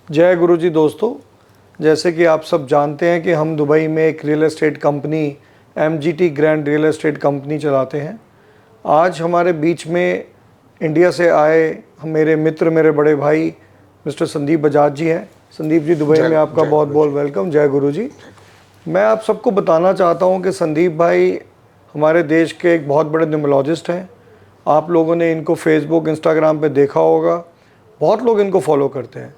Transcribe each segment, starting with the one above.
जय गुरुजी दोस्तों, जैसे कि आप सब जानते हैं कि हम दुबई में एक real estate company MGT grand real estate company चलाते हैं। आज हमारे बीच में इंडिया से आए मेरे मित्र, मेरे बड़े भाई मिस्टर संदीप बजाज जी हैं। संदीप जी, दुबई में आपका बहुत बहुत वेलकम। जय गुरु जी। मैं आप सबको बताना चाहता हूं कि संदीप भाई हमारे देश के एक बहुत बड़े न्यूमरोलॉजिस्ट हैं। आप लोगों ने इनको फेसबुक, इंस्टाग्राम पे देखा होगा, बहुत लोग इनको फॉलो करते हैं।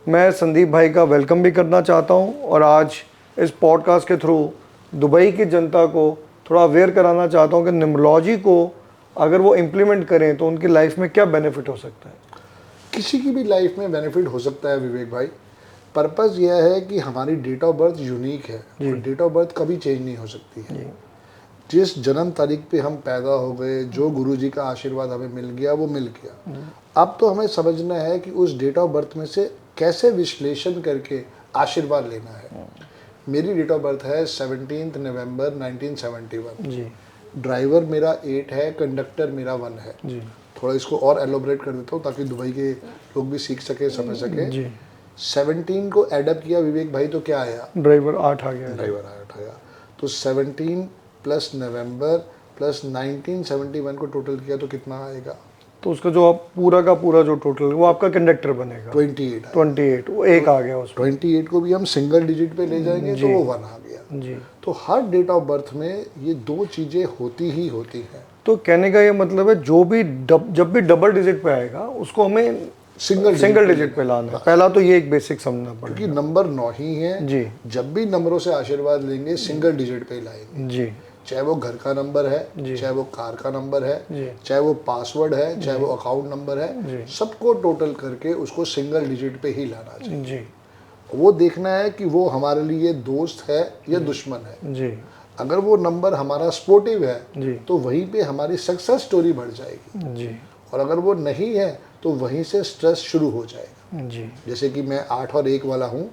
मैं संदीप भाई का वेलकम भी करना चाहता हूं और आज इस पॉडकास्ट के थ्रू दुबई की जनता को थोड़ा अवेयर कराना चाहता हूं कि न्यूमरोलॉजी को अगर वो इम्प्लीमेंट करें तो उनकी लाइफ में क्या बेनिफिट हो सकता है। किसी की भी लाइफ में बेनिफिट हो सकता है विवेक भाई। पर्पस यह है कि हमारी डेट ऑफ बर्थ यूनिक है और डेट ऑफ बर्थ कभी चेंज नहीं हो सकती है। जिस जन्म तारीख पे हम पैदा हो गए, जो गुरु जी का आशीर्वाद हमें मिल गया वो मिल गया। अब तो हमें समझना है कि उस डेट ऑफ बर्थ में से कैसे विश्लेषण करके आशीर्वाद लेना है। मेरी डेट ऑफ बर्थ है 17 नवंबर 1971 जी। ड्राइवर मेरा 8 है, कंडक्टर मेरा 1 है। जी। थोड़ा इसको और एलोबरेट कर देता हूँ ताकि दुबई के लोग भी सीख सके, समझ सके। जी। 17 को एडअप किया विवेक भाई तो क्या आया? ड्राइवर 8 आ गया। ड्राइवर 8 आया। तो 17 प्लस नवंबर प्लस 1971 को टोटल किया तो कितना आएगा? तो उसका जो आप पूरा का पूरा जो टोटल है वो आपका कंडक्टर बनेगा 28। 28, वो एक आ गया उसमें। 28 को भी हम सिंगल डिजिट पे ले जाएंगे तो वो 1 आ गया। जी। तो हर डेट ऑफ बर्थ में ये दो चीज़ें होती ही होती हैं। तो कहने का ये मतलब है जो भी जब भी डबल डिजिट पे आएगा उसको हमें सिंगल डिजिट पे लाना है। पहला तो ये एक बेसिक समझना पड़ेगा क्योंकि नंबर 9 ही है। जी। जब भी नंबरों से आशीर्वाद लेंगे सिंगल डिजिट पे ही लाएंगे। जी। चाहे वो घर का नंबर है, चाहे वो कार का नंबर है, चाहे वो पासवर्ड है, चाहे वो अकाउंट नंबर है, सबको टोटल करके उसको सिंगल डिजिट पे ही लाना चाहिए। जी। वो देखना है कि वो हमारे लिए दोस्त है या दुश्मन है। जी। अगर वो नंबर हमारा सपोर्टिव है जी। तो वहीं पे हमारी सक्सेस स्टोरी बढ़ जाएगी। जी। और अगर वो नहीं है तो वहीं से स्ट्रेस शुरू हो जाएगा। जी। जैसे कि मैं 8 और 1 वाला हूँ,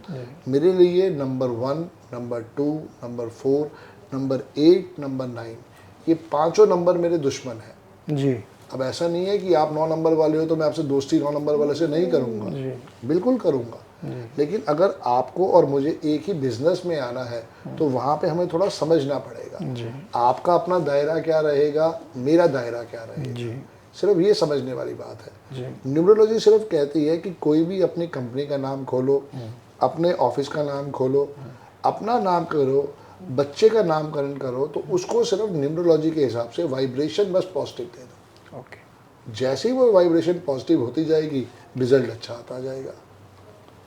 मेरे लिए number 1, number 2, number 4, number 8, number 9 ये पांचों नंबर मेरे दुश्मन हैं। जी। अब ऐसा नहीं है कि आप 9 नंबर वाले हो तो मैं आपसे दोस्ती 9 नंबर वाले से नहीं करूँगा, बिल्कुल करूँगा। लेकिन अगर आपको और मुझे एक ही बिजनेस में आना है तो वहाँ पे हमें थोड़ा समझना पड़ेगा। आपका अपना दायरा क्या रहेगा, मेरा दायरा क्या रहेगा, सिर्फ ये समझने वाली बात है। न्यूमरोलॉजी सिर्फ कहती है कि कोई भी अपनी कंपनी का नाम खोलो, अपने ऑफिस का नाम खोलो, अपना नाम करो, बच्चे का नामकरण करो, तो उसको सिर्फ न्यूमरोलॉजी के हिसाब से वाइब्रेशन बस पॉजिटिव दे दो। ओके। जैसे ही वो वाइब्रेशन पॉजिटिव होती जाएगी रिजल्ट अच्छा आता जाएगा।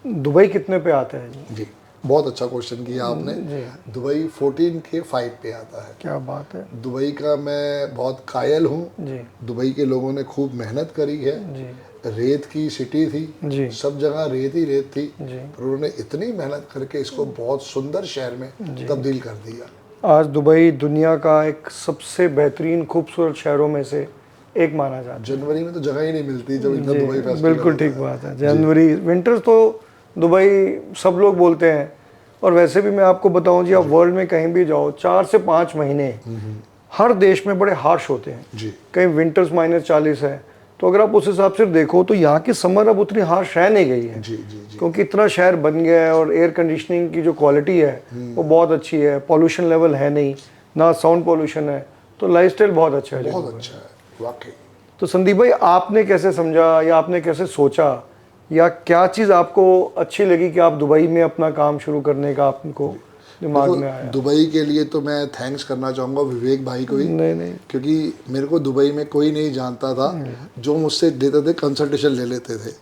दुबई कितने पे आता है जी, बहुत अच्छा क्वेश्चन किया आपने। दुबई 14 के 5 पे आता है। क्या बात है। दुबई का मैं बहुत कायल हूँ। दुबई के लोगों ने खूब मेहनत करी है। रेत की सिटी थी, सब जगह रेत ही रेत थी, पर उन्होंने इतनी मेहनत करके इसको बहुत सुंदर शहर में तब्दील कर दिया। आज दुबई दुनिया का एक सबसे बेहतरीन खूबसूरत शहरों में से एक माना जाता है। जनवरी में तो जगह ही नहीं मिलती जब इतना दुबई फेस्टिवल। बिल्कुल ठीक बात है। जनवरी, विंटर्स तो दुबई सब लोग बोलते हैं। और वैसे भी मैं आपको बताऊं जी, आप वर्ल्ड में कहीं भी जाओ 4 से 5 महीने हर देश में बड़े हार्श होते हैं। कहीं विंटर्स -40 है, तो अगर आप उस हिसाब से देखो तो यहाँ की समर अब उतनी हार्श रह नहीं गई है। क्योंकि इतना शहर बन गया है और एयर कंडीशनिंग की जो क्वालिटी है वो बहुत अच्छी है। पॉल्यूशन लेवल है नहीं, ना साउंड पॉल्यूशन है, तो लाइफस्टाइल बहुत अच्छा है। बहुत अच्छा है वाकई। तो संदीप भाई, आपने कैसे समझा या आपने कैसे सोचा या क्या चीज़ आपको अच्छी लगी कि आप दुबई में अपना काम शुरू करने का आपको दिमाग में आया? दुबई के लिए तो मैं थैंक्स करना चाहूँगा विवेक भाई को ही। नहीं, क्योंकि मेरे को दुबई में कोई नहीं जानता था। जो मुझसे देते थे कंसल्टेशन ले लेते थे।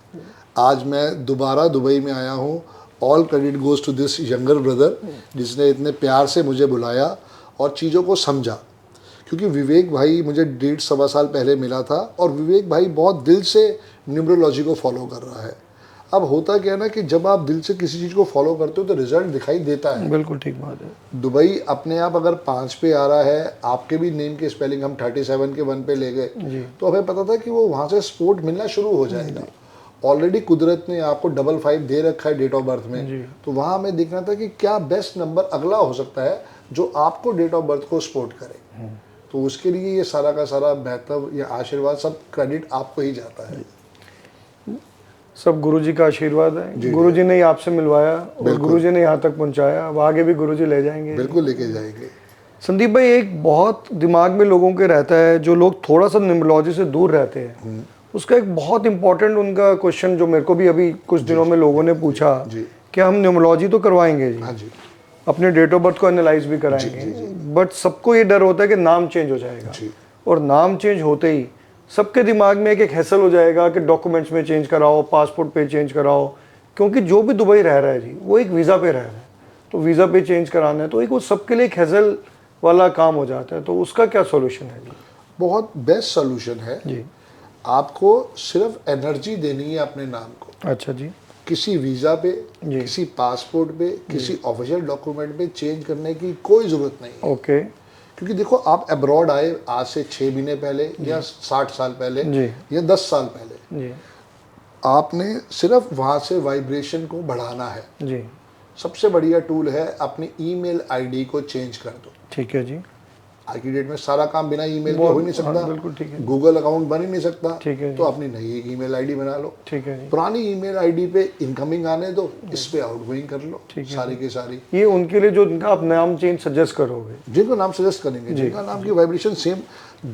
आज मैं दोबारा दुबई में आया हूँ। All credit goes to this younger brother जिसने इतने प्यार से मुझे बुलाया और चीज़ों को समझा। क्योंकि विवेक भाई मुझे 1.5-1.25 साल पहले मिला था और विवेक भाई बहुत दिल से न्यूमरोलॉजी को फॉलो कर रहा है। अब होता क्या है ना कि जब आप दिल से किसी चीज़ को फॉलो करते हो तो रिजल्ट दिखाई देता है। बिल्कुल ठीक बात है। दुबई अपने आप अगर 5 पे आ रहा है, आपके भी नेम की स्पेलिंग हम 37 के 1 पे ले गए, तो हमें पता था कि वो वहाँ से सपोर्ट मिलना शुरू हो जाएगा। ऑलरेडी कुदरत ने आपको 55 दे रखा है डेट ऑफ बर्थ में, तो वहाँ हमें देखना था कि क्या बेस्ट नंबर अगला हो सकता है जो आपको डेट ऑफ बर्थ को सपोर्ट करे। तो उसके लिए ये सारा का सारा बेहतर या आशीर्वाद सब क्रेडिट आपको ही जाता है। सब गुरुजी का आशीर्वाद है। गुरुजी ने ही आपसे मिलवाया और गुरुजी ने यहाँ तक पहुँचाया, अब आगे भी गुरुजी ले जाएंगे। बिल्कुल लेके जाएंगे। संदीप भाई, एक बहुत दिमाग में लोगों के रहता है, जो लोग थोड़ा सा न्यूमरोलॉजी से दूर रहते हैं, उसका एक बहुत इंपॉर्टेंट उनका क्वेश्चन जो मेरे को भी अभी कुछ दिनों में लोगों ने पूछा कि हम न्यूमरोलॉजी तो करवाएंगे जी, अपने डेट ऑफ बर्थ को एनालाइज भी कराएंगे, बट सबको ये डर होता है कि नाम चेंज हो जाएगा, और नाम चेंज होते ही सबके दिमाग में एक हैसल हो जाएगा कि डॉक्यूमेंट्स में चेंज कराओ, पासपोर्ट पे चेंज कराओ, क्योंकि जो भी दुबई रह रहा है जी वो एक वीज़ा पे रह रहा है, तो वीज़ा पे चेंज कराना है, तो एक वो सबके लिए एक हैसल वाला काम हो जाता है। तो उसका क्या सॉल्यूशन है जी? बहुत बेस्ट सॉल्यूशन है जी। आपको सिर्फ एनर्जी देनी है अपने नाम को। अच्छा जी। किसी वीज़ा पे, किसी पासपोर्ट पे, किसी ऑफिशियल डॉक्यूमेंट पे चेंज करने की कोई ज़रूरत नहीं है। ओके। क्योंकि देखो, आप अब्रॉड आए आज से 6 महीने पहले या 60 साल पहले या 10 साल पहले जी, आपने सिर्फ वहाँ से वाइब्रेशन को बढ़ाना है जी। सबसे बढ़िया टूल है अपनी ईमेल आईडी को चेंज कर दो। ठीक है जी। आज की डेट में सारा काम बिना ईमेल के हो ही नहीं सकता। हाँ, बिल्कुल ठीक है। गूगल अकाउंट बन ही नहीं सकता। ठीक है। तो अपनी नई एक ईमेल आईडी बना लो। ठीक है जी। पुरानी ईमेल आईडी पे इनकमिंग आने दो, इस पे आउटगोइंग कर लो, सारी की सारी। ये उनके लिए जो उनका आप नाम चेंज सजेस्ट करोगे, जिनको नाम सजेस्ट करेंगे, जिनका नाम की वाइब्रेशन सेम,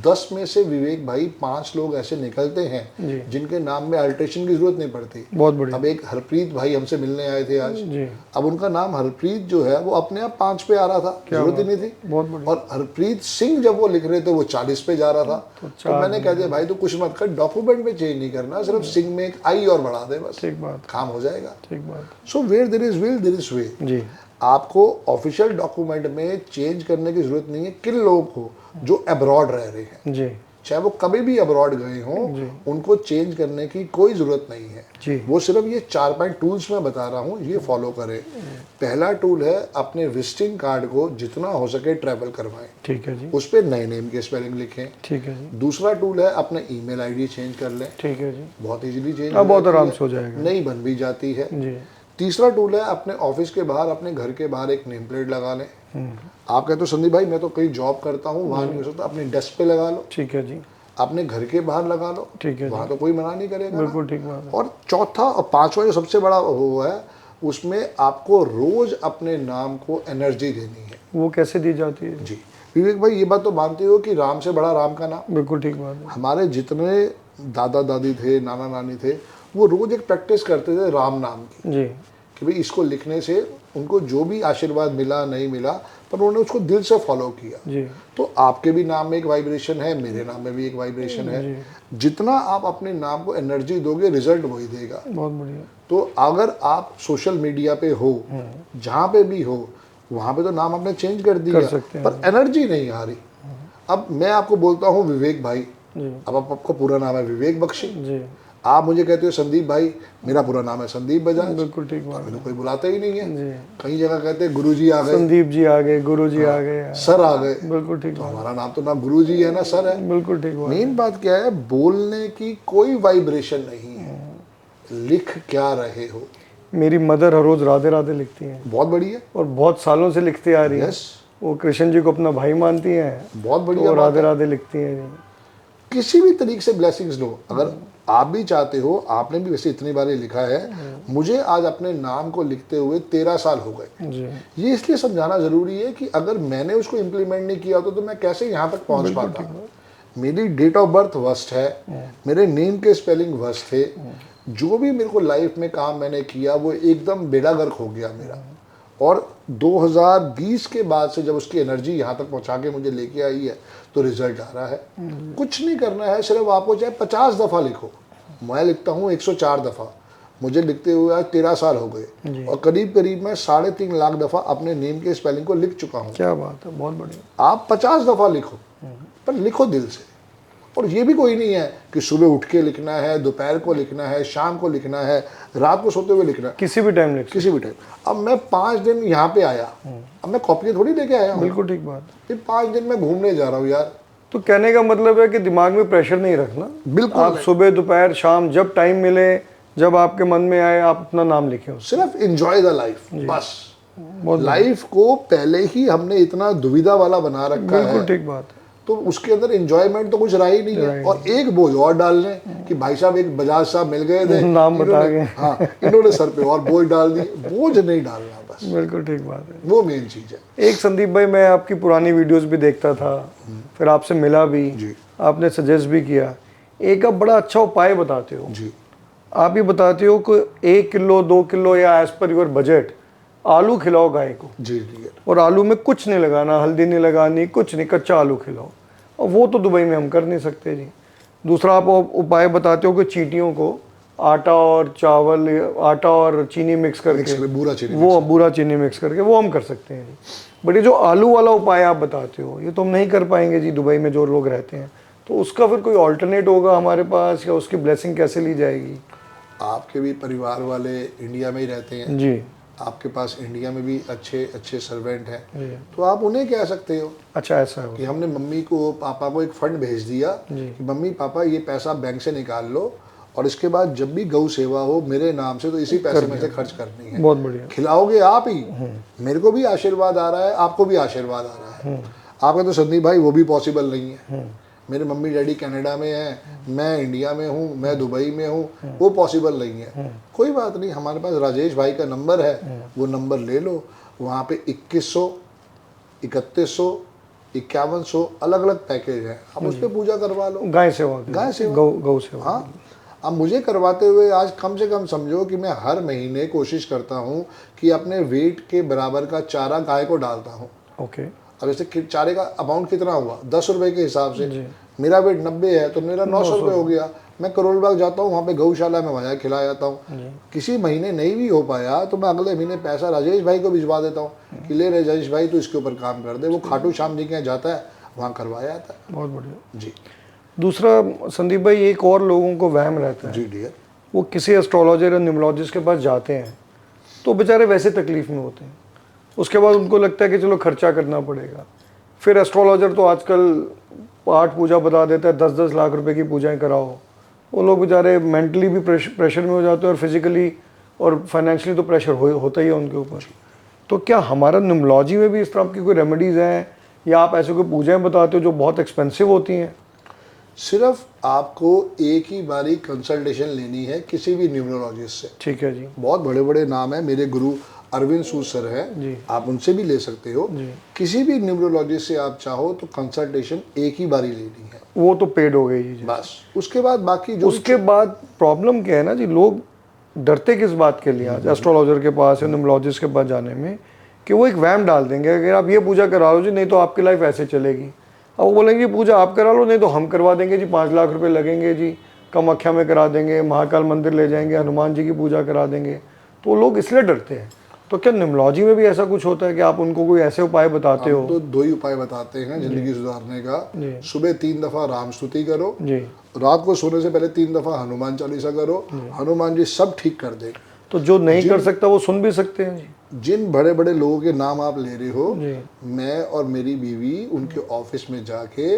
10 में से विवेक भाई 5 लोग ऐसे निकलते हैं जिनके नाम में अल्ट्रेशन की जरूरत नहीं पड़ती। बहुत बढ़िया। अब एक हरप्रीत भाई हमसे मिलने आए थे आज जी। अब उनका नाम हरप्रीत जो है वो अपने आप 5 पे आ रहा था, जरूरत ही नहीं थी। बहुत बढ़िया। और हरप्रीत सिंह जब वो लिख रहे थे वो 40 पे जा रहा था। तो मैंने कह दिया भाई तो कुछ मत कर, डॉक्यूमेंट में चेंज नहीं करना, सिर्फ सिंह में एक आई और बढ़ा दे, बस ठीक बात, काम हो जाएगा। ठीक बात। So where there is will there is way. जी। आपको ऑफिशियल डॉक्यूमेंट में चेंज करने की जरूरत नहीं है किन लोगों को जो अब्रॉड रह रहे हैं, जी, चाहे वो कभी भी अब्रॉड गए हों, उनको चेंज करने की कोई ज़रूरत नहीं है जी। वो सिर्फ ये 4-5 टूल्स मैं बता रहा हूँ, ये फॉलो करें। पहला टूल है अपने विजिटिंग कार्ड को जितना हो सके ट्रैवल करवाएं। ठीक है जी। उस पर नए नेम के स्पेलिंग लिखें। ठीक है जी। दूसरा टूल है अपने ईमेल आईडी चेंज कर लें। ठीक है जी। बहुत इजीली चेंज बहुत आराम से हो जाएगा, नई बन भी जाती है जी। तीसरा टूल है अपने ऑफिस के बाहर, अपने घर के बाहर एक नेम प्लेट लगा लें। आप कहते हो संदीप भाई मैं तो कहीं जॉब करता हूँ, वहाँ नहीं हो सकता, अपनी डेस्क पे लगा लो। ठीक है जी। अपने घर के बाहर लगा लो, ठीक है, वहाँ तो कोई मना नहीं करेगा। बिल्कुल ठीक बात है। और चौथा और पांचवा जो सबसे बड़ा वो है, उसमें आपको रोज अपने नाम को एनर्जी देनी है। वो कैसे दी जाती है जी विवेक भाई, ये बात तो मानते हो कि राम से बड़ा राम का नाम। बिल्कुल ठीक बात है। हमारे जितने दादा दादी थे, नाना नानी थे, वो रोज एक प्रैक्टिस करते थे राम नाम की, जी, कि भाई इसको लिखने से उनको जो भी आशीर्वाद मिला नहीं मिला, पर उन्होंने उसको दिल से फॉलो किया। जी। तो आपके भी नाम में एक वाइब्रेशन है, मेरे नाम में भी एक वाइब्रेशन है। जितना आप अपने नाम को एनर्जी दोगे, रिजल्ट वही देगा। बहुत बढ़िया। तो अगर आप सोशल मीडिया पे हो, जहाँ पे भी हो, वहाँ पे तो नाम आपने चेंज कर दिया, पर एनर्जी नहीं आ रही। अब मैं आपको बोलता हूँ विवेक भाई, अब आपका पूरा नाम है विवेक बख्शी, जी। आप मुझे कहते हो संदीप भाई, मेरा पूरा नाम है संदीप बजाज। बिल्कुल ठीक बात है। कोई बुलाता ही नहीं है। जी। कई जगह कहते हैं गुरुजी आ गए, संदीप जी आ गए, गुरु जी आ गए, सर आ गए। बिल्कुल ठीक तो बात। हमारा नाम तो ना गुरुजी है ना सर है। बिल्कुल ठीक बात। मेन बात क्या है, बोलने की कोई वाइब्रेशन नहीं है, लिख क्या रहे हो। मेरी मदर हर रोज राधे राधे लिखती हैं, बहुत बढ़िया, और बहुत सालों से लिखती आ रही है। वो कृष्ण जी को अपना भाई मानती हैं, बहुत बढ़िया, तो राधे राधे लिखती हैं। किसी भी तरीके से ब्लेसिंग्स लो। अगर आप भी चाहते हो, आपने भी वैसे इतनी बार लिखा है, मुझे आज अपने नाम को लिखते हुए 13 साल हो गए। ये इसलिए समझाना जरूरी है कि अगर मैंने उसको इम्प्लीमेंट नहीं किया तो मैं कैसे यहाँ तक पहुँच पाता। मेरी डेट ऑफ बर्थ वर्स्ट है, मेरे नेम के स्पेलिंग वर्स्ट थे, जो भी मेरे को लाइफ में काम मैंने किया वो एकदम बेड़ा गर्क हो गया मेरा। और 2020 के बाद से जब उसकी एनर्जी यहाँ तक पहुँचा के मुझे लेके आई है, तो रिजल्ट आ रहा है। कुछ नहीं करना है, सिर्फ आपको चाहे 50 दफ़ा लिखो, मैं लिखता हूँ 104 दफ़ा, मुझे लिखते हुए आज 13 साल हो गए, और करीब करीब मैं 3.5 लाख दफ़ा अपने नेम के स्पेलिंग को लिख चुका हूँ। क्या बात है, बहुत बढ़िया। आप 50 दफ़ा लिखो, पर लिखो दिल से। और ये भी कोई नहीं है कि सुबह उठ के लिखना है, दोपहर को लिखना है, शाम को लिखना है, रात को सोते हुए लिखना है, किसी भी टाइम लिख, किसी भी टाइम। अब मैं 5 दिन यहाँ पे आया, अब मैं कॉपी थोड़ी लेके आया हूँ। बिल्कुल ठीक बात। फिर 5 दिन मैं घूमने जा रहा हूँ यार। तो कहने का मतलब है कि दिमाग में प्रेशर नहीं रखना। बिल्कुल, आप सुबह दोपहर शाम जब टाइम मिले, जब आपके मन में आए, आप अपना नाम लिखें। सिर्फ एंजॉय द लाइफ, बस। लाइफ को पहले ही हमने इतना दुविधा वाला बना रखा है। बिल्कुल ठीक बात है। तो उसके अंदर एंजॉयमेंट तो कुछ रहा ही नहीं है। और एक बोझ और डाल लें कि भाई साहब एक बजाज साहब मिल गए थे, नाम बता के, हाँ इन्होंने सर पे और बोझ डाल दिए। बोझ नहीं डालना, बस बिल्कुल ठीक बात है, वो मेन चीज़ है। एक संदीप भाई, मैं आपकी पुरानी वीडियोस भी देखता था, फिर आपसे मिला भी जी। आपने सजेस्ट भी किया, एक आप बड़ा अच्छा उपाय बताते हो जी। आप ये बताते हो कि 1 किलो 2 किलो या एज पर योर बजट आलू खिलाओ गाय को, जी जी। और आलू में कुछ नहीं लगाना, हल्दी नहीं लगानी, कुछ नहीं, कच्चा आलू खिलाओ। और वो तो दुबई में हम कर नहीं सकते जी। दूसरा आप उपाय बताते हो कि चींटियों को आटा और चावल, आटा और चीनी मिक्स करके, बूरा चीनी वो बूरा चीनी मिक्स करके वो हम कर सकते हैं जी। बट ये जो आलू वाला उपाय आप बताते हो ये तो हम नहीं कर पाएंगे जी दुबई में जो लोग रहते हैं। तो उसका फिर कोई ऑल्टरनेट होगा हमारे पास, या उसकी ब्लेसिंग कैसे ली जाएगी? आपके भी परिवार वाले इंडिया में ही रहते हैं जी, आपके पास इंडिया में भी अच्छे अच्छे सर्वेंट हैं, तो आप उन्हें कह सकते हो अच्छा ऐसा है कि हमने मम्मी को पापा को एक फंड भेज दिया कि मम्मी पापा ये पैसा बैंक से निकाल लो, और इसके बाद जब भी गौ सेवा हो मेरे नाम से तो इसी पैसे में से खर्च करनी है। बहुत बढ़िया। खिलाओगे आप ही, मेरे को भी आशीर्वाद आ रहा है, आपको भी आशीर्वाद आ रहा है। आपका तो संदीप भाई वो भी पॉसिबल नहीं है। मेरे मम्मी डैडी कनाडा में हैं, मैं इंडिया में हूँ, मैं दुबई में हूँ, वो पॉसिबल नहीं है। कोई बात नहीं, हमारे पास राजेश भाई का नंबर है, वो नंबर ले लो। वहाँ पे 2100, 3100, 5100 अलग अलग पैकेज है, आप उस पर पूजा करवा लो। गाय सेवा, गाय सेवा, गौ सेवा। हाँ। अब मुझे करवाते हुए आज कम से कम समझो कि मैं हर महीने कोशिश करता हूँ कि अपने वेट के बराबर का चारा गाय को डालता हूँ। ओके। अब जैसे चारे का अमाउंट कितना हुआ 10 रुपए के हिसाब से, मेरा वेट 90 है तो मेरा 900 रुपये हो गया। मैं करोल बाग जाता हूँ, वहाँ पे गौशाला में वहाँ खिला जाता हूँ। किसी महीने नहीं भी हो पाया तो मैं अगले महीने पैसा राजेश भाई को भिजवा देता हूँ कि ले राजेश भाई तू इसके ऊपर काम कर दे। वो खाटू श्याम जी के यहाँ जाता है, वहाँ करवाया जाता है। बहुत बढ़िया जी। दूसरा संदीप भाई, एक और लोगों को वहम रहता है जी डियर, वो किसी एस्ट्रोलॉजर या न्यूमरोलॉजिस्ट के पास जाते हैं तो बेचारे वैसे तकलीफ में होते हैं, उसके बाद उनको लगता है कि चलो खर्चा करना पड़ेगा। फिर एस्ट्रोलॉजर तो आजकल पाठ पूजा बता देता है, 10-10 लाख रुपए की पूजाएं कराओ। वो लोग बेचारे मेंटली भी प्रेशर में हो जाते हैं, और फिजिकली और फाइनेंशियली तो प्रेशर होता ही है उनके ऊपर। तो क्या हमारा न्यूमरोलॉजी में भी इस तरह की कोई रेमेडीज़ हैं, या आप ऐसे कोई पूजाएं बताते हो जो बहुत एक्सपेंसिव होती हैं? सिर्फ आपको एक ही बारी कंसल्टेशन लेनी है किसी भी न्यूमरोलॉजिस्ट से। ठीक है जी। बहुत बड़े बड़े नाम है, मेरे गुरु अरविंद सूद सर जी। हैं, आप उनसे भी ले सकते हो। किसी भी न्यूमरोलॉजिस्ट से आप चाहो तो कंसल्टेशन एक ही बारी लेनी है, वो तो पेड हो गई जी। बस। उसके बाद बाकी जो उसके बाद प्रॉब्लम क्या है ना जी, लोग डरते किस बात के लिए आज एस्ट्रोलॉजर के पास या न्यूमरोलॉजिस्ट के पास जाने में, कि वो एक वहम डाल देंगे अगर आप ये पूजा करा लो जी नहीं तो आपकी लाइफ ऐसे चलेगी। अब वो बोलेंगे पूजा आप करा लो, नहीं तो हम करवा देंगे जी, 5 लाख रुपए लगेंगे जी, कामाख्या में करा देंगे, महाकाल मंदिर ले जाएंगे, हनुमान जी की पूजा करा देंगे। तो लोग इसलिए डरते हैं। तो क्या न्यूमरोलॉजी में भी ऐसा कुछ होता है कि आप उनको कोई ऐसे उपाय बताते हो? तो 2 ही उपाय बताते हैं जिंदगी सुधारने का। सुबह 3 दफा राम स्तुति करो जी, रात को सोने से पहले 3 दफा हनुमान चालीसा करो, हनुमान जी सब ठीक कर देंगे। तो जो नहीं कर सकता वो सुन भी सकते हैं जी। जिन बड़े बड़े लोगों के नाम आप ले रहे हो, जी। मैं और मेरी बीवी उनके ऑफिस में जाके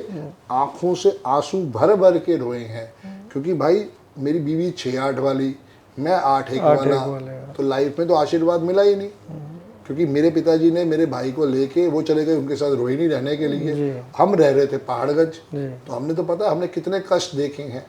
आंखों से आंसू भर भर के रोए हैं, क्योंकि भाई मेरी बीवी 6-8 वाली, मैं 8-1 वाला, तो लाइफ में तो आशीर्वाद मिला ही नहीं। क्योंकि मेरे पिताजी ने मेरे भाई को लेके वो चले गए उनके साथ रोहिणी रहने के लिए, हम रह रहे थे पहाड़गंज, तो हमने तो पता हमने कितने कष्ट देखे हैं।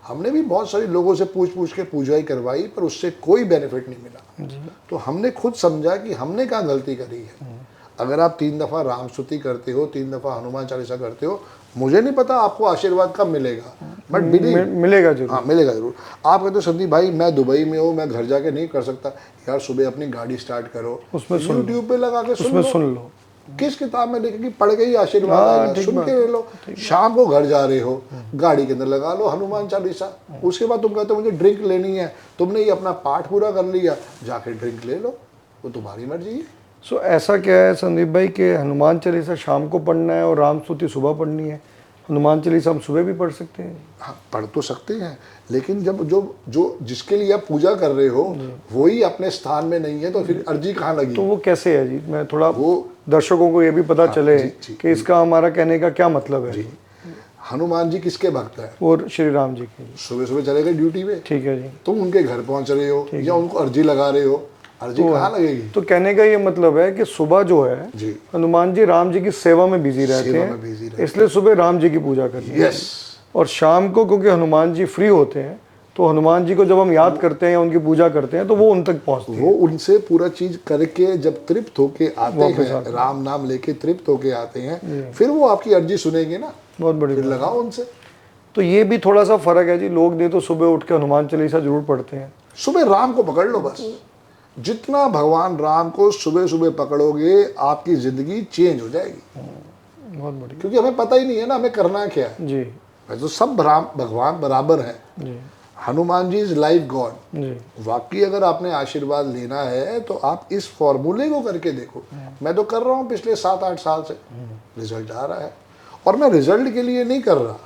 हमने भी बहुत सारे लोगों से पूछ के पूजाई करवाई, पर उससे कोई बेनिफिट नहीं मिला। तो हमने खुद समझा कि हमने क्या गलती करी है। अगर आप 3 दफ़ा राम स्तुति करते हो, 3 दफ़ा हनुमान चालीसा करते हो, मुझे नहीं पता आपको आशीर्वाद कब मिलेगा, बट मिलेगा जरूर। हाँ मिलेगा जरूर। आप कहते हो संदीप भाई मैं दुबई में हूँ, मैं घर जाके नहीं कर सकता। यार सुबह अपनी गाड़ी स्टार्ट करो, उसमें यूट्यूब पे लगा के सुन लो, किस किताब में लिखेगी पढ़ के ही आशीर्वाद आएगा, सुन के ले लो। शाम को घर जा रहे हो, गाड़ी के अंदर लगा लो हनुमान चालीसा। उसके बाद तुम कहते हो मुझे ड्रिंक लेनी है, तुमने ये अपना पाठ पूरा कर लिया, जाके ड्रिंक ले लो, वो तुम्हारी मर्जी है। सो ऐसा क्या है संदीप भाई कि हनुमान चालीसा शाम को पढ़ना है और राम स्तुति सुबह पढ़नी है? हनुमान चालीसा हम सुबह भी पढ़ सकते हैं? हाँ पढ़ तो सकते हैं, लेकिन जब जो जिसके लिए आप पूजा कर रहे हो वही अपने स्थान में नहीं है तो फिर अर्जी कहाँ लगी? तो वो कैसे है जी? मैं थोड़ा वो दर्शकों को ये भी पता चले कि इसका हमारा कहने का क्या मतलब है। हनुमान जी किसके भक्त हैं? और श्री राम जी के। सुबह सुबह चले गए ड्यूटी पे, ठीक है जी, तुम उनके घर पहुंच रहे हो या उनको अर्जी लगा रहे हो, अर्जी कहाँ लगेगी? तो कहने का ये मतलब है कि सुबह जो है जी, हनुमान जी राम जी की सेवा में बिजी रहते सेवा हैं, में बिजी रहते इसलिए सुबह राम जी की पूजा करते हैं। यस, और शाम को क्योंकि हनुमान जी फ्री होते हैं, तो हनुमान जी को जब हम याद करते हैं या उनकी पूजा करते हैं तो वो उन तक पहुंचती है। वो उनसे पूरा चीज करके जब तृप्त होके आते हैं, राम नाम लेके तृप्त होके आते हैं, फिर वो आपकी अर्जी सुनेंगे ना, बहुत बड़ी फिर लगाओ उनसे। तो ये भी थोड़ा सा फर्क है जी। लोग नहीं तो सुबह उठ के हनुमान चालीसा जरूर पढ़ते हैं। सुबह राम को पकड़ लो बस। जितना भगवान राम को सुबह सुबह पकड़ोगे आपकी जिंदगी चेंज हो जाएगी। बहुत बढ़िया क्योंकि हमें पता ही नहीं है ना हमें करना क्या है। जी तो सब राम भगवान बराबर है। जी Hanuman ji is life God. जी वाकई अगर आपने आशीर्वाद लेना है तो आप इस फॉर्मूले को करके देखो। मैं तो कर रहा हूँ पिछले 7-8 साल से, रिजल्ट आ रहा है। और मैं रिजल्ट के लिए नहीं कर रहा,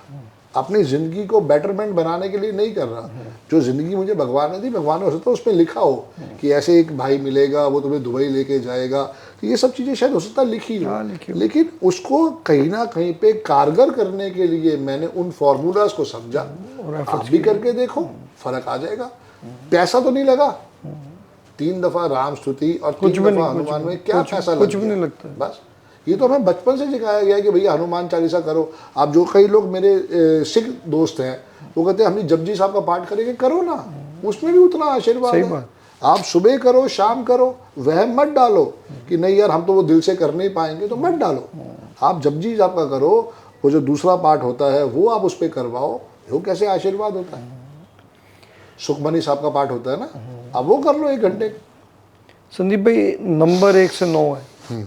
अपनी ज़िंदगी को बेटरमेंट बनाने के लिए नहीं कर रहा। जो ज़िंदगी मुझे भगवान ने दी, भगवान ने हो सकता है उसमें लिखा हो कि ऐसे एक भाई मिलेगा, वो तुम्हें दुबई लेके जाएगा, तो ये सब चीज़ें शायद हो सकता है लिखी हो, लेकिन उसको कहीं ना कहीं पे कारगर करने के लिए मैंने उन फार्मूलाज को समझा। आप भी करके देखो, फर्क आ जाएगा। पैसा तो नहीं लगा, 3 दफ़ा राम स्तुति और 3 दफ़ा हनुमान में क्या पैसा लगा? कुछ भी नहीं लगता। बस ये तो हमें बचपन से सिखाया गया है कि भैया हनुमान चालीसा करो। आप जो कई लोग मेरे सिख दोस्त हैं वो कहते हैं हम जपजी साहब का पाठ करेंगे, करो ना, उसमें भी उतना आशीर्वाद है। आप सुबह करो, शाम करो, वह मत डालो कि नहीं यार हम तो वो दिल से कर नहीं पाएंगे, तो मत डालो। आप जपजी साहब का करो, वो जो दूसरा पाठ होता है वो आप उस पर करवाओ, वो कैसे आशीर्वाद होता है। सुखमनी साहब का पाठ होता है ना, आप वो कर लो 1 घंटे। संदीप भाई, नंबर 1 से 9 है,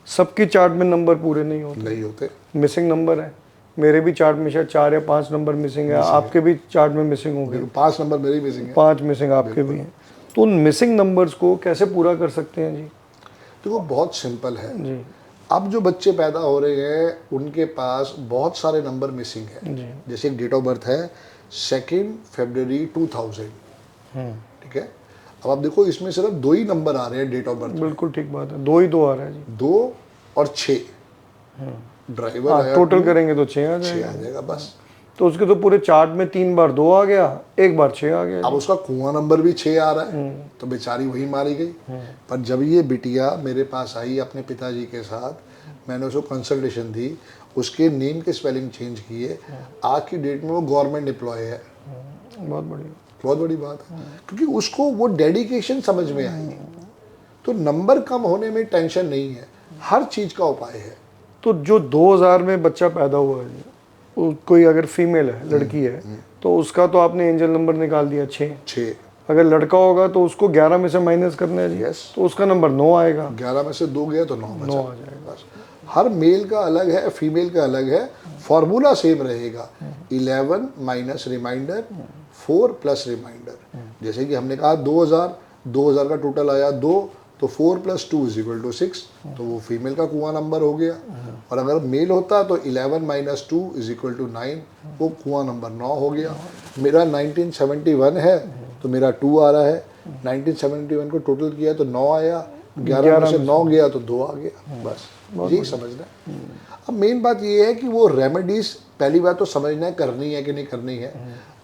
सबकी चार्ट में नंबर पूरे नहीं होते, मिसिंग नंबर है। मेरे भी चार्ट में शायद 4 या 5 नंबर मिसिंग है, आपके भी चार्ट में मिसिंग हो गए। 5 नंबर मेरे भी मिसिंग है, 5 मिसिंग आपके भी हैं। तो उन मिसिंग नंबर्स को कैसे पूरा कर सकते हैं जी? देखो बहुत सिंपल है जी। अब जो बच्चे पैदा हो रहे हैं उनके पास बहुत सारे नंबर मिसिंग है। जैसे एक डेट ऑफ बर्थ है 2 फरवरी 2000, ठीक है। अब आप देखो इसमें सिर्फ 2 ही नंबर आ रहे हैं डेट ऑफ बर्थ। बिल्कुल ठीक बात है, 2 ही 2 आ रहा है जी। 2 और 6 ड्राइवर आया, टोटल करेंगे तो 6 आ जाएगा। 6 आ जाएगा बस। तो उसके तो पूरे चार्ट में 3 बार 2 आ गया, 1 बार 6 आ गया। अब उसका कुआं नंबर भी 6 आ रहा है, तो बेचारी वही मारी गई। पर जब ये बिटिया मेरे पास आई अपने पिताजी के साथ, मैंने उसको कंसल्टेशन दी, उसके नेम के स्पेलिंग चेंज किए, आज की डेट में वो गवर्नमेंट एम्प्लॉय है। बहुत बढ़िया, बहुत बड़ी बात है, क्योंकि उसको वो डेडिकेशन समझ में आई। तो नंबर कम होने में टेंशन नहीं है, हर चीज़ का उपाय है। तो जो 2000 में बच्चा पैदा हुआ है, कोई अगर फीमेल है, लड़की है, तो उसका तो आपने एंजल नंबर निकाल दिया 6। अगर लड़का होगा तो उसको 11 में से माइनस करना है जी। तो उसका नंबर 9 आएगा। 11 में से 2 गया तो 9 आ जाएगा। बस। हर मेल का अलग है, फीमेल का अलग है, फॉर्मूला सेम रहेगा। 11 माइनस रिमाइंडर, 4 प्लस रिमाइंडर। जैसे कि हमने कहा 2000 का टोटल आया 2, तो 4 + 2 = 6, तो वो फीमेल का कुआं नंबर हो गया। और अगर मेल होता तो 11 - 2 = 9, वो कुआं नंबर 9 हो गया। मेरा 1971 है तो मेरा 2 आ रहा है, 1971 को टोटल किया तो 9 आया, 11 में से 9 गया तो 2 आ गया। बस यही समझना है। अब मेन बात ये है कि वो रेमेडीज पहली बात तो समझना है करनी है कि नहीं करनी है।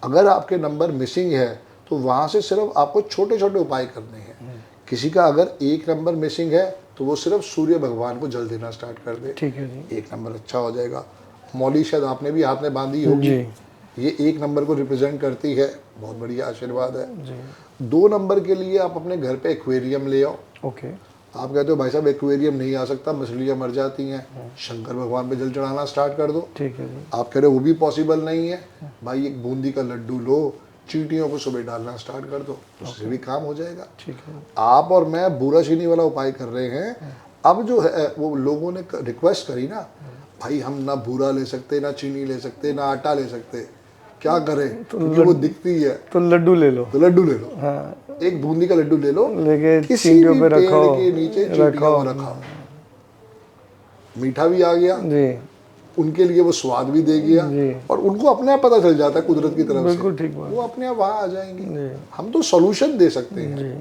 अगर आपके नंबर मिसिंग है तो वहाँ से सिर्फ आपको छोटे छोटे उपाय करने हैं। किसी का अगर 1 नंबर मिसिंग है तो वो सिर्फ सूर्य भगवान को जल देना स्टार्ट कर दे, ठीक है जी। 1 नंबर अच्छा हो जाएगा। मौली शायद आपने भी हाथ में बांधी होगी, ये 1 नंबर को रिप्रेजेंट करती है, बहुत बढ़िया आशीर्वाद है जी। 2 नंबर के लिए आप अपने घर पे एक्वेरियम ले आओ। ओके। आप कहते हो भाई साहब एक्वेरियम नहीं आ सकता, मछलियाँ मर जाती हैं, शंकर भगवान पे जल चढ़ाना स्टार्ट कर दो। ठीक है जी। आप कह रहे हो वो भी पॉसिबल नहीं है, भाई एक बूंदी का लड्डू लो, चींटियों को सुबह डालना स्टार्ट कर दो, उससे भी काम हो जाएगा। ठीक है। आप और मैं बूरा चीनी वाला उपाय कर रहे हैं। अब जो है वो लोगों ने रिक्वेस्ट करी ना, भाई हम ना बूरा ले सकते, ना चीनी ले सकते, ना आटा ले सकते, क्या करें? क्योंकि वो दिखती है, तो लड्डू ले लो। तो लड्डू ले लो। हाँ। एक बूंदी का लड्डू ले लो, लेके किसी भी पेड़ के नीचे चींटियों को रखाओ, मीठा भी आ गया जी, उनके लिए वो स्वाद भी दे गया और उनको अपने आप पता चल जाता है कुदरत की तरफ बिल्कुल ठीक बात। वो अपने आप वहाँ आ जाएंगे। हम तो सॉल्यूशन दे सकते हैं।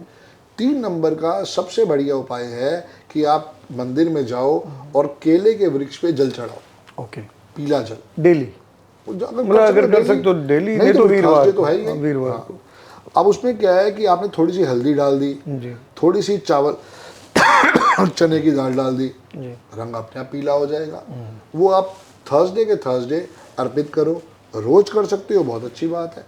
3 नंबर का सबसे बढ़िया उपाय है कि आप मंदिर में जाओ और केले के वृक्ष पे जल चढ़ाओ। ओके। पीला जल डेली, अगर कर सकते हो डेली, नहीं तो वीरवार तो है ही वीरवार को। अब उसमें क्या है कि आपने थोड़ी सी हल्दी डाल दी, थोड़ी सी चावल और चने की दाल डाल दी, जी रंग अपने आप पीला हो जाएगा। वो आप थर्सडे के थर्सडे अर्पित करो, रोज कर सकते हो, बहुत अच्छी बात है।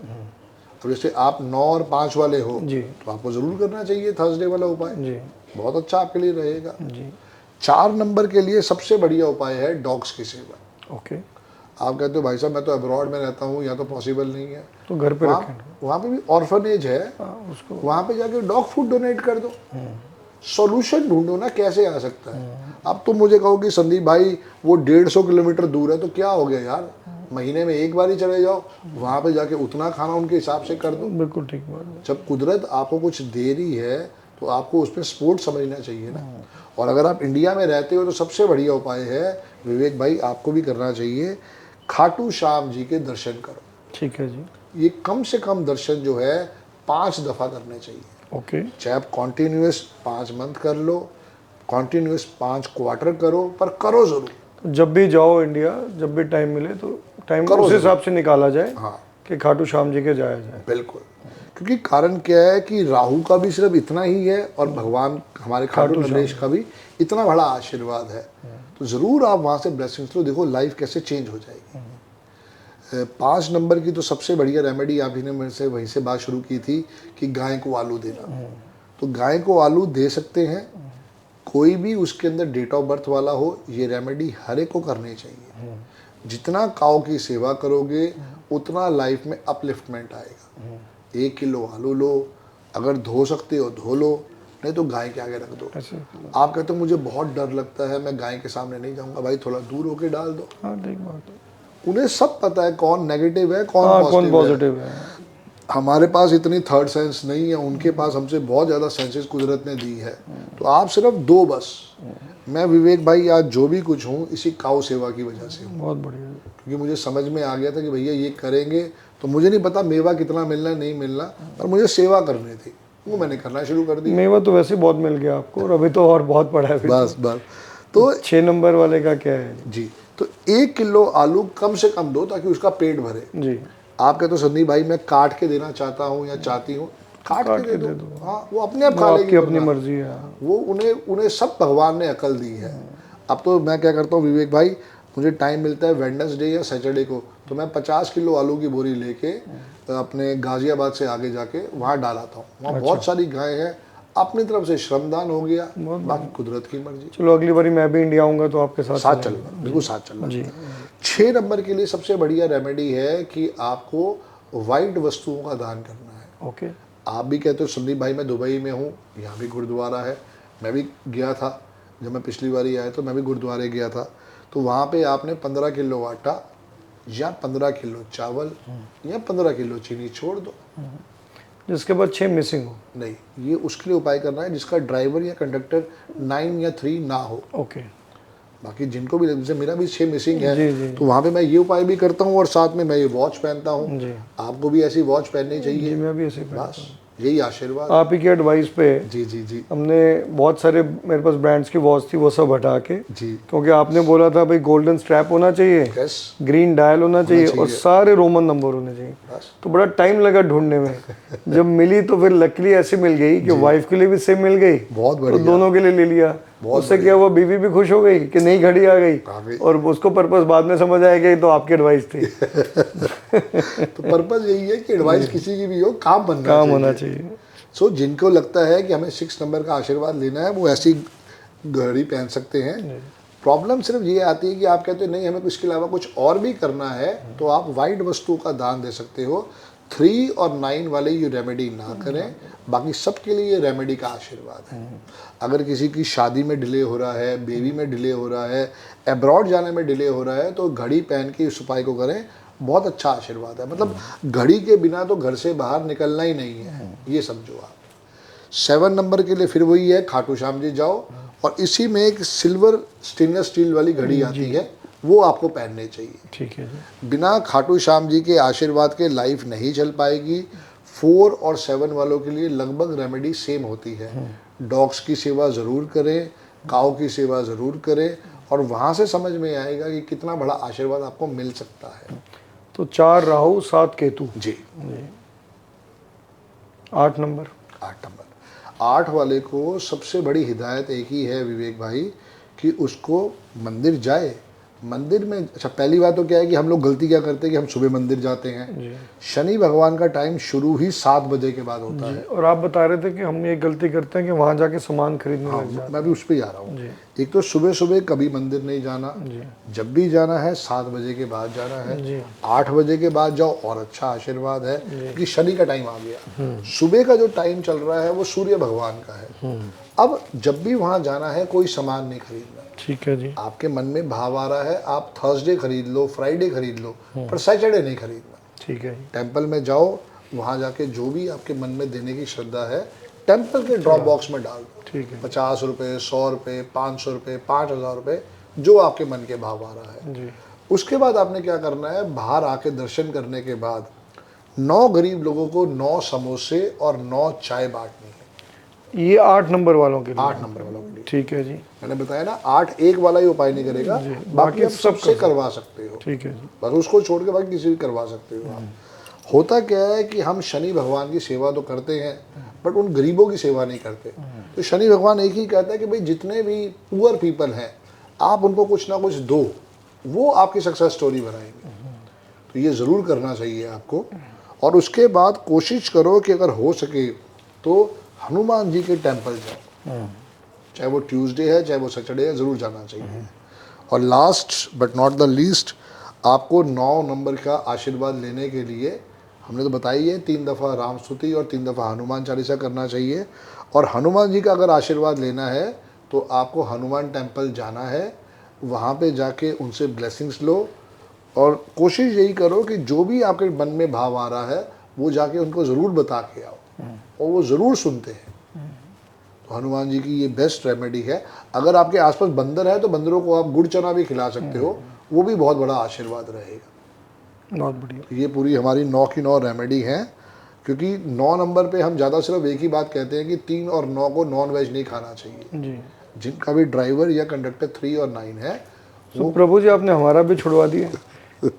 तो जैसे आप 9 और 5 वाले हो जी तो आपको ज़रूर करना चाहिए थर्सडे वाला उपाय, जी बहुत अच्छा आपके लिए रहेगा। जी 4 नंबर के लिए सबसे बढ़िया उपाय है डॉग्स की सेवा। ओके। आप कहते हो भाई साहब मैं तो अब्रॉड में रहता हूँ, यहाँ तो पॉसिबल नहीं है, तो घर पे रखें। वहाँ पे भी ऑर्फनेज है, उसको वहाँ पे जाके डॉग फूड डोनेट कर दो। सॉल्यूशन ढूंढो ना कैसे आ सकता है। अब तुम मुझे कहो कि संदीप भाई वो 150 किलोमीटर दूर है, तो क्या हो गया यार, महीने में एक बार ही चले जाओ, वहाँ पे जाके उतना खाना उनके हिसाब से कर दो। बिल्कुल ठीक बात है। जब कुदरत आपको कुछ दे रही है तो आपको उसमें स्पोर्ट समझना चाहिए ना। और अगर आप इंडिया में रहते हो तो सबसे बढ़िया उपाय है विवेक भाई, आपको भी करना चाहिए, खाटू श्याम जी के दर्शन करो। ठीक है जी। ये कम से कम दर्शन जो है 5 दफ़ा करने चाहिए। ओके। चाहे आप कॉन्टीन्यूस 5 मंथ कर लो, कॉन्टीन्यूस 5 क्वार्टर करो, पर करो ज़रूर। तो जब भी जाओ इंडिया, जब भी टाइम मिले तो टाइम करो उस जरूर। हिसाब से निकाला जाए हाँ कि खाटू श्याम जी के जाया जाए। बिल्कुल, क्योंकि कारण क्या है कि राहु का भी सिर्फ इतना ही है और भगवान हमारे खाटू नरेश का भी इतना बड़ा आशीर्वाद है। तो ज़रूर आप वहाँ से ब्लेसिंग्स लो, देखो लाइफ कैसे चेंज हो जाएगी। 5 नंबर की तो सबसे बढ़िया रेमेडी आप ही ने मेरे से वहीं से बात शुरू की थी कि गाय को आलू देना। तो गाय को आलू दे सकते हैं, कोई भी उसके अंदर डेट ऑफ बर्थ वाला हो, ये रेमेडी हर एक को करनी चाहिए। जितना काऊ की सेवा करोगे उतना लाइफ में अपलिफ्टमेंट आएगा। 1 किलो आलू लो, अगर धो सकते हो धो लो, नहीं तो गाय के आगे रख दो। ऐसे आप कहते हो मुझे बहुत डर लगता है, मैं गाय के सामने नहीं जाऊंगा, भाई थोड़ा दूर होके डाल दो। हाँ ठीक बात है। उन्हें सब पता है कौन नेगेटिव है कौन हाँ कौन पॉजिटिव है। पॉजिटिव है। हमारे पास इतनी थर्ड सेंस नहीं है, उनके पास हमसे बहुत ज़्यादा सेंसेस कुदरत ने दी है। तो आप सिर्फ 2 बस। मैं विवेक भाई आज जो भी कुछ हूँ इसी काऊ सेवा की वजह से हूँ, बहुत बढ़िया। क्योंकि मुझे समझ में आ गया था कि भैया ये करेंगे तो मुझे नहीं पता मेवा कितना मिलना नहीं मिलना, पर मुझे सेवा करनी थी, वो मैंने करना शुरू कर दी। मेवा तो वैसे बहुत मिल गया आपको, और अभी तो और बहुत पड़ा है फिर। बस तो 6 नंबर वाले का क्या है जी, तो 1 किलो आलू कम से कम दो ताकि उसका पेट भरे। जी? आप कहते हो संदीप भाई मैं काट के देना चाहता हूँ या चाहती हूँ, काट के दे दो। हाँ वो अपने आप वो खा आपकी लेगी, अपनी वरना मर्जी है। वो उन्हें सब भगवान ने अकल दी है। अब तो मैं क्या करता हूँ विवेक भाई, मुझे टाइम मिलता है वेडनेसडे या सैटरडे को, तो मैं 50 किलो आलू की बोरी लेके अपने गाजियाबाद से आगे जाके वहाँ डालाता हूँ। वहाँ बहुत सारी गाय हैं, अपनी तरफ से श्रमदान हो गया, बाकी कुदरत की मर्जी। चलो अगली बारी मैं भी इंडिया आऊँगा तो आपके साथ साथ चलना, बिल्कुल साथ चलना जी। 6 नंबर के लिए सबसे बढ़िया रेमेडी है कि आपको वाइट वस्तुओं का दान करना है। ओके। आप भी कहते हो संदीप भाई मैं दुबई में हूँ, यहाँ भी गुरुद्वारा है, मैं भी गया था, जब मैं पिछली बार आया तो मैं भी गुरुद्वारे गया था। तो वहाँ पे आपने 15 किलो आटा या 15 किलो चावल या 15 किलो चीनी छोड़ दो। जिसके बाद 6 मिसिंग हो। नहीं, ये उसके लिए उपाय करना है जिसका ड्राइवर या कंडक्टर 9 या 3 ना हो। ओके। बाकी जिनको भी, जैसे मेरा भी 6 मिसिंग है, जी जी तो वहाँ पे मैं ये उपाय भी करता हूँ और साथ में मैं ये वॉच पहनता हूँ। जी आपको भी ऐसी वॉच पहननी जी, चाहिए। मैं भी ऐसे पहनता बस यही आशीर्वाद। हूँ। आप ही के एडवाइस पे जी जी जी हमने बहुत सारे, मेरे पास ब्रांड्स की वॉच थी, वो सब हटा के, जी। क्योंकि आपने बोला था भाई गोल्डन स्ट्रैप होना चाहिए, यस, ग्रीन डायल होना चाहिए और सारे रोमन नंबर होने चाहिए। बस तो बड़ा टाइम लगा ढूंढने में। जब मिली तो फिर लकीली ऐसे मिल गई कि वाइफ के लिए भी सेम मिल गई, बहुत तो बढ़िया। दोनों के लिए ले लिया। उससे क्या हुआ, बीवी भी खुश हो गई कि नई घड़ी आ गई, और उसको पर्पस बाद में समझ आया कि तो आपकी एडवाइस थी। तो पर्पस यही है कि एडवाइस किसी की भी हो, काम बनना काम चाहिए। होना चाहिए। सो जिनको लगता है कि हमें 6 नंबर का आशीर्वाद लेना है वो ऐसी घड़ी पहन सकते हैं। प्रॉब्लम सिर्फ ये आती है कि आप कहते हो नहीं हमें इसके अलावा कुछ और भी करना है, तो आप वाइट वस्तुओं का दान दे सकते हो। 3 और 9 वाले ये रेमेडी ना करें, बाकी सबके लिए ये रेमेडी का आशीर्वाद है। अगर किसी की शादी में डिले हो रहा है, बेबी में डिले हो रहा है, अब्रॉड जाने में डिले हो रहा है, तो घड़ी पहन के इस उपाय को करें, बहुत अच्छा आशीर्वाद है। मतलब घड़ी के बिना तो घर से बाहर निकलना ही नहीं है, ये समझो आप। 7 नंबर के लिए फिर वही है, खाटू श्याम जी जाओ और इसी में एक सिल्वर स्टेनलेस स्टील वाली घड़ी आती है, वो आपको पहननी चाहिए। ठीक है जी। बिना खाटू श्याम जी के आशीर्वाद के लाइफ नहीं चल पाएगी। 4 और 7 वालों के लिए लगभग रेमेडी सेम होती है। डॉग्स की सेवा ज़रूर करें, काऊ की सेवा ज़रूर करें, और वहाँ से समझ में आएगा कि कितना बड़ा आशीर्वाद आपको मिल सकता है। तो 4 राहु 7 केतु जी। 8 नंबर। 8 नंबर 8 वाले को सबसे बड़ी हिदायत एक ही है विवेक भाई, कि उसको मंदिर जाए। मंदिर में अच्छा, पहली बात तो क्या है कि हम लोग गलती क्या करते हैं कि हम सुबह मंदिर जाते हैं। शनि भगवान का टाइम शुरू ही 7 बजे के बाद होता है। और आप बता रहे थे कि हम ये गलती करते हैं कि वहाँ जाके सामान खरीदने लग जाते मैं भी उस पर जा रहा हूँ। एक तो सुबह सुबह कभी मंदिर नहीं जाना, जब भी जाना है 7 बजे के बाद जाना है। 8 बजे के बाद जाओ और अच्छा आशीर्वाद है, क्योंकि शनि का टाइम आ गया। सुबह का जो टाइम चल रहा है वो सूर्य भगवान का है। अब जब भी वहाँ जाना है कोई सामान नहीं खरीदना। ठीक है जी। आपके मन में भाव आ रहा है, आप थर्सडे खरीद लो, फ्राइडे खरीद लो, पर सैटरडे नहीं खरीदना। ठीक है। टेंपल में जाओ, वहाँ जाके जो भी आपके मन में देने की श्रद्धा है टेंपल के ड्रॉप बॉक्स में डाल दो। ठीक है। 50 रुपये, 100 रुपये, 500 रुपये, 5000 रुपये, जो आपके मन के भाव आ रहा है जी। उसके बाद आपने क्या करना है, बाहर आके दर्शन करने के बाद 9 गरीब लोगों को 9 समोसे और 9 चाय बांटनी है। ये 8 नंबर वालों के लिए? 8 नंबर वालों के लिए। ठीक है जी। मैंने बताया ना, 8 एक वाला ही उपाय नहीं करेगा, बाकी आप सबसे करवा सकते हो। ठीक है जी। बस उसको छोड़ के बाकी किसी भी करवा सकते हो आप। होता क्या है कि हम शनि भगवान की सेवा तो करते हैं, बट उन गरीबों की सेवा नहीं करते। तो शनि भगवान एक ही कहता है कि भाई जितने भी पुअर पीपल हैं आप उनको कुछ ना कुछ दो, वो आपकी सक्सेस स्टोरी बनाएंगे। तो ये ज़रूर करना चाहिए आपको। और उसके बाद कोशिश करो कि अगर हो सके तो हनुमान जी के टेम्पल जाओ, चाहे वो ट्यूसडे है चाहे वो सैटरडे है, ज़रूर जाना चाहिए। और last but not the least, आपको 9 नंबर का आशीर्वाद लेने के लिए हमने तो बताई है 3 दफ़ा राम स्तुति और 3 दफ़ा हनुमान चालीसा करना चाहिए। और हनुमान जी का अगर आशीर्वाद लेना है तो आपको हनुमान टेम्पल जाना है, वहाँ पे जाके उनसे ब्लेसिंग्स लो। और कोशिश यही करो कि जो भी आपके मन में भाव आ रहा है वो जाके उनको ज़रूर बता के आओ, और वो ज़रूर सुनते हैं। तो हनुमान जी की ये बेस्ट रेमेडी है। अगर आपके आसपास बंदर है तो बंदरों को आप गुड़ चना भी खिला सकते हो, वो भी बहुत बड़ा आशीर्वाद रहेगा। बहुत बढ़िया। तो ये पूरी हमारी 9 की 9 रेमेडी हैं। क्योंकि 9 नंबर पे हम ज़्यादा सिर्फ एक ही बात कहते हैं कि 3 और 9 को नॉन वेज नहीं खाना चाहिए। जी। जिनका भी ड्राइवर या कंडक्टर 3 और 9 है तो प्रभु जी आपने हमारा भी छुड़वा दिया।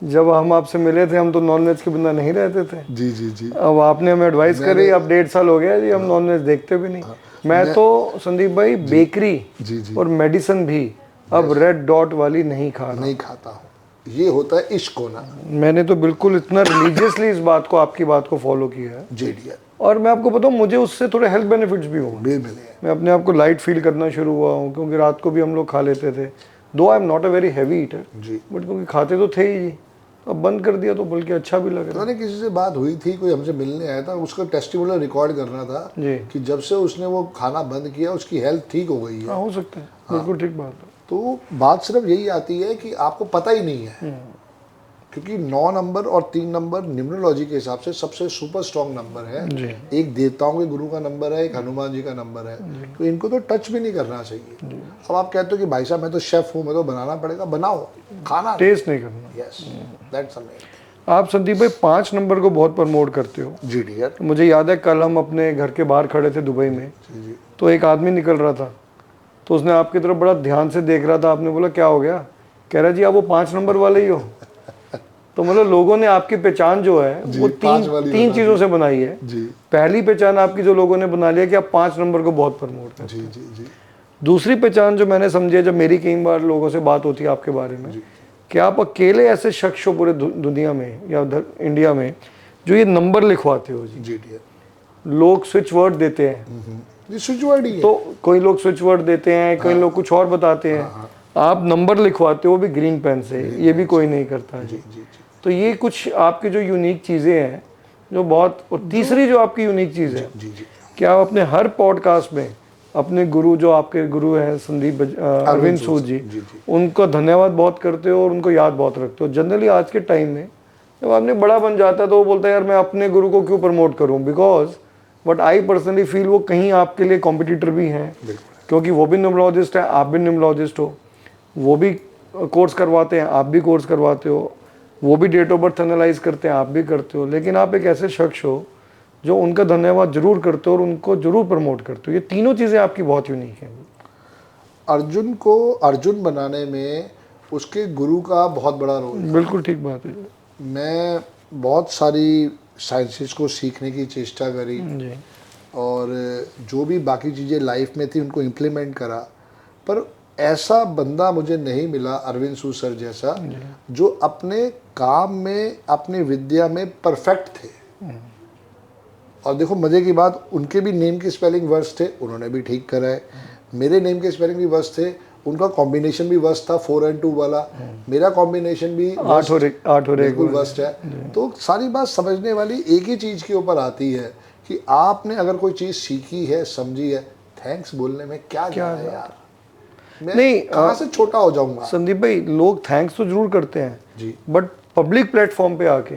जब हम आपसे मिले थे हम तो नॉनवेज के बिना नहीं रहते थे। जी जी जी। अब आपने हमें एडवाइस करी, अब 1.5 साल हो गया जी हम नॉनवेज देखते भी नहीं। मैं तो संदीप भाई बेकरी जी और मेडिसिन भी अब रेड डॉट वाली नहीं खा रहा। नहीं खाता हूँ। ये होता है इश्क होना। मैंने तो बिल्कुल इतना रिलीजियसली इस बात को, आपकी बात को फॉलो किया है। जी डियर। और मैं आपको बताऊं मुझे उससे थोड़े हेल्थ बेनिफिट्स भी हुए। मिले हैं। मैं अपने आप को लाइट फील करना शुरू हुआ हूँ, क्योंकि रात को भी हम लोग खा लेते थे। Though I am not a very heavy eater जी। बट क्योंकि खाते तो थे ही, अब बंद कर दिया तो बल्कि अच्छा भी लग रहा है। तो किसी से बात हुई थी, कोई हमसे मिलने आया था, उसका टेस्टिमोनियल रिकॉर्ड करना था जी। कि जब से उसने वो खाना बंद किया उसकी हेल्थ ठीक हो गई है। हाँ हो सकता है, बिल्कुल ठीक बात है। तो बात सिर्फ यही आती है कि आपको पता ही नहीं है। क्योंकि 9 नंबर और 3 नंबर न्यूमरोलॉजी के हिसाब से सबसे सुपर स्ट्रॉन्ग नंबर है। जी। एक देवताओं के गुरु का नंबर है, एक हनुमान जी का नंबर है। तो इनको तो टच भी नहीं करना चाहिए। अब आप कहते हो कि भाई साहब मैं तो शेफ हूँ, मैं तो बनाना पड़ेगा, बनाओ, खाना टेस्ट नहीं करना। Yes that's amazing. आप संदीप भाई 5 नंबर को बहुत प्रमोट करते हो। जी डियर। मुझे याद है कल हम अपने घर के बाहर खड़े थे दुबई में, जी। तो एक आदमी निकल रहा था, तो उसने आपकी तरफ बड़ा ध्यान से देख रहा था। आपने बोला क्या हो गया? कह रहा जी आप वो 5 नंबर वाले ही हो। तो मतलब लोगों ने आपकी पहचान जो है वो तीन चीज़ों से बनाई है जी। पहली पहचान आपकी जो लोगों ने बना लिया कि आप 5 नंबर को बहुत प्रमोट करते हैं। जी जी जी। दूसरी पहचान जो मैंने समझी है, जब मेरी कई बार लोगों से बात होती है आपके बारे में, कि आप अकेले ऐसे शख्स हो पूरे दुनिया में या इंडिया में जो ये नंबर लिखवाते हो। जी डियर। लोग स्विच वर्ड देते हैं, ये स्विच वर्ड ही है। तो कोई लोग स्विच वर्ड देते हैं, कई लोग कुछ और बताते हैं। आप नंबर लिखवाते हो भी ग्रीन पेन से, ये भी कोई नहीं करता है। जी जी जी। तो ये कुछ आपकी जो यूनिक चीज़ें हैं जो बहुत, और तीसरी जो आपकी यूनिक चीज़ है जी जी। कि आप अपने हर पॉडकास्ट में अपने गुरु, जो आपके गुरु हैं संदीप अरविंद सूद जी, उनका धन्यवाद बहुत करते हो और उनको याद बहुत रखते हो। जनरली आज के टाइम में जब आपने बड़ा बन जाता है तो वो बोलता है यार मैं अपने गुरु को क्यों प्रमोट करूं, because but I personally feel वो कहीं आपके लिए कॉम्पिटिटर भी हैं, क्योंकि वो भी न्यूमरोलॉजिस्ट है, आप भी न्यूमरोलॉजिस्ट हो, वो भी कोर्स करवाते हैं, आप भी कोर्स करवाते हो, वो भी डेट ऑफ बर्थ एनालाइज करते हैं, आप भी करते हो, लेकिन आप एक ऐसे शख्स हो जो उनका धन्यवाद जरूर करते हो और उनको जरूर प्रमोट करते हो। ये तीनों चीज़ें आपकी बहुत यूनिक हैं। अर्जुन को अर्जुन बनाने में उसके गुरु का बहुत बड़ा रोल है। बिल्कुल ठीक बात है। मैं बहुत सारी साइंसेस को सीखने की चेष्टा करी, जी। और जो भी बाकी चीज़ें लाइफ में थी उनको इम्प्लीमेंट करा, पर ऐसा बंदा मुझे नहीं मिला अरविंद सूद सर जैसा जो अपने काम में, अपनी विद्या में परफेक्ट थे। और देखो मज़े की बात, उनके भी नेम के स्पेलिंग वर्स थे, उन्होंने भी ठीक कराए। मेरे नेम के स्पेलिंग भी वर्स थे, उनका कॉम्बिनेशन भी वर्स्ट था 4 and 2 वाला, मेरा कॉम्बिनेशन भी 8 और 1 बिल्कुल वर्स्ट है। तो सारी बात समझने वाली एक ही चीज़ के ऊपर आती है कि आपने अगर कोई चीज़ सीखी है, समझी है, थैंक्स बोलने में क्या है यार। मैं नहीं, कहाँ से छोटा हो जाऊंगा। संदीप भाई, लोग थैंक्स तो जरूर करते हैं जी, बट पब्लिक प्लेटफॉर्म पे आके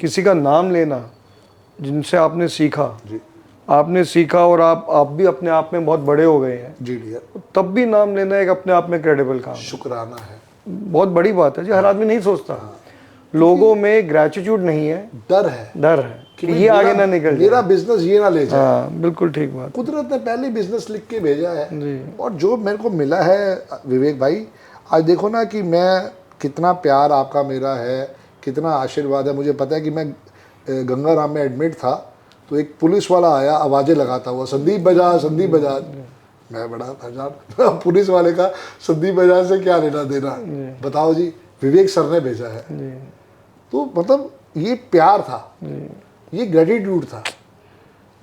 किसी का नाम लेना, जिनसे आपने सीखा, जी, आपने सीखा और आप भी अपने आप में बहुत बड़े हो गए हैं, जी डियर, तब भी नाम लेना एक अपने आप में क्रेडिबल काम है। शुक्राना है। बहुत बड़ी बात है जो हर आदमी नहीं सोचता। लोगों में ग्रेटिट्यूड नहीं है, डर है कि भाई ये आगे ना निकल जाए, मेरा बिजनेस ये ना ले जाए। हाँ बिल्कुल ठीक बात। कुदरत ने पहले बिजनेस लिख के भेजा है जी। और जो मेरे को मिला है विवेक भाई, आज देखो ना कि मैं कितना प्यार आपका मेरा है, कितना आशीर्वाद है। मुझे पता है कि मैं गंगाराम में एडमिट था तो एक पुलिस वाला आया आवाज़ें लगाता हुआ, संदीप बजाज, संदीप बजाज। मैं बड़ा परेशान पुलिस वाले का संदीप बजाज से क्या लेना देना, बताओ जी, विवेक सर ने भेजा है। तो मतलब ये प्यार था, ये ग्रेटिट्यूड था।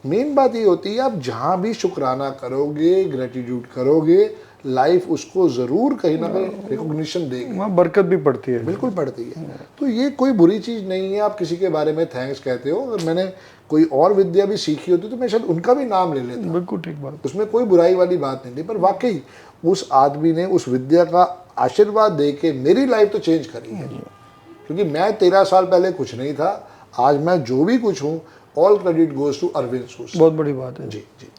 मेन बात ये होती है आप जहाँ भी शुक्राना करोगे, ग्रेटिट्यूड करोगे, लाइफ उसको ज़रूर कहीं ना कहीं रिकॉग्निशन देगी, वहाँ बरकत भी पड़ती है। बिल्कुल पड़ती है। तो ये कोई बुरी चीज़ नहीं है आप किसी के बारे में थैंक्स कहते हो। अगर मैंने कोई और विद्या भी सीखी होती तो मैं शायद उनका भी नाम ले लेता, बिल्कुल ठीक बात। उसमें कोई बुराई वाली बात नहीं थी। पर वाकई उस आदमी ने उस विद्या का आशीर्वाद दे के मेरी लाइफ तो चेंज करी है, क्योंकि मैं 13 साल पहले कुछ नहीं था, आज मैं जो भी कुछ हूँ, all credit goes to Arvind Sood. बहुत बड़ी बात है जी जी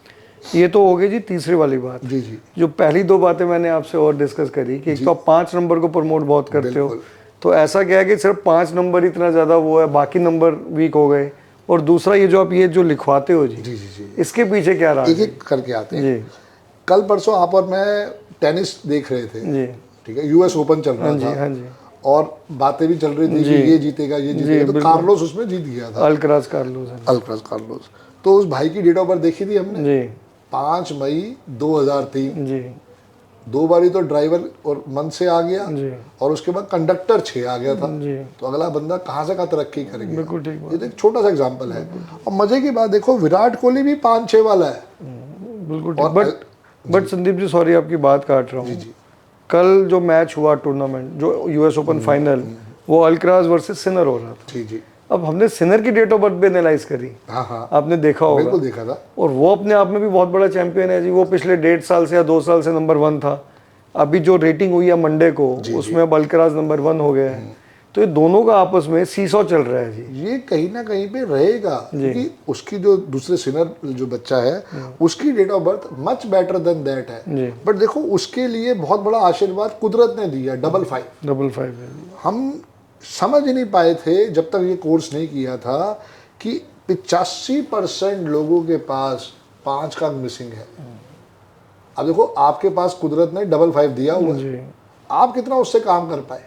ये तो हो गई जी तीसरी वाली बात। जी जी, जो पहली 2 बातें मैंने आपसे और डिस्कस करी कि एक तो आप 5 नंबर को प्रमोट बहुत करते हो, तो ऐसा क्या है कि सिर्फ 5 नंबर इतना ज़्यादा वो है, बाकी नंबर वीक हो गए। और दूसरा ये जो आप ये जो लिखवाते हो जी, जी जी जी, इसके पीछे क्या रहा? एक एक करके आते हैं जी। कल परसों आप और मैं टेनिस देख रहे थे, जी। ठीक है, यूएस ओपन चल रहा हाँ जी, था हाँ जी। और बातें भी चल रही थी कि ये जीतेगा, ये जीतेगा। तो कार्लोस उसमें जीत गया था, अल्कराज कार्लोस। Alcaraz Carlos. तो उस भाई की डेट ऑफ बर्थ देखी थी हमने, जी 5 मई 2003। जी 2 बारी तो ड्राइवर और मन से आ गया जी और उसके बाद कंडक्टर 6 आ गया था। जी, तो अगला बंदा कहाँ से कहाँ तरक्की करेगा। बिल्कुल ठीक बात। ये तो एक छोटा सा एग्जांपल है। और मजे की बात देखो, विराट कोहली भी 5-6 वाला है। बिल्कुल ठीक। बट संदीप जी, सॉरी आपकी बात काट रहा हूँ। कल जो मैच हुआ टूर्नामेंट, जो यूएस ओपन फाइनल, वो अल्कराज वर्सेस सिनर हो रहा था। जी जी, अब हमने सिनर की डेट ऑफ बर्थ भी एनालाइज करी, हाँ हाँ, आपने देखा होगा। बिल्कुल देखा था। और वो अपने आप में भी बहुत बड़ा चैंपियन है जी। वो पिछले 1.5 साल से या 2 साल से नंबर 1 था। अभी जो रेटिंग हुई है मंडे को, उसमें अब अल्कराज नंबर 1 हो गया है। तो ये दोनों का आपस में सीसॉ चल रहा है जी। ये कहीं ना कहीं पे रहेगा, क्योंकि उसकी जो दूसरे सिनर जो बच्चा है उसकी date of birth much better than that है। बट देखो उसके लिए बहुत बड़ा आशीर्वाद कुदरत ने दिया, 5-5 है। हम समझ ही नहीं पाए थे जब तक ये कोर्स नहीं किया था कि 85% लोगों के पास 5 का मिसिंग है। अब देखो आपके पास कुदरत ने 5-5 दिया हुआ है, आप कितना उससे काम कर पाए।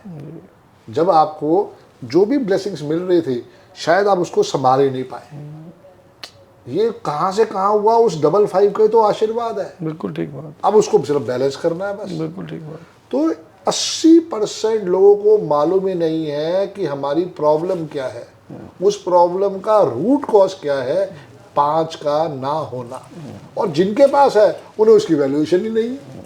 जब आपको जो भी ब्लेसिंग्स मिल रही थी शायद आप उसको संभाल ही नहीं पाए। ये कहाँ से कहाँ हुआ, उस 5-5 के तो आशीर्वाद है। बिल्कुल ठीक बात। अब उसको सिर्फ बैलेंस करना है बस। बिल्कुल ठीक बात। तो 80% लोगों को मालूम ही नहीं है कि हमारी प्रॉब्लम क्या है, उस प्रॉब्लम का रूट कॉज क्या है, 5 का ना होना। और जिनके पास है उन्हें उसकी वैल्यूएशन ही नहीं है।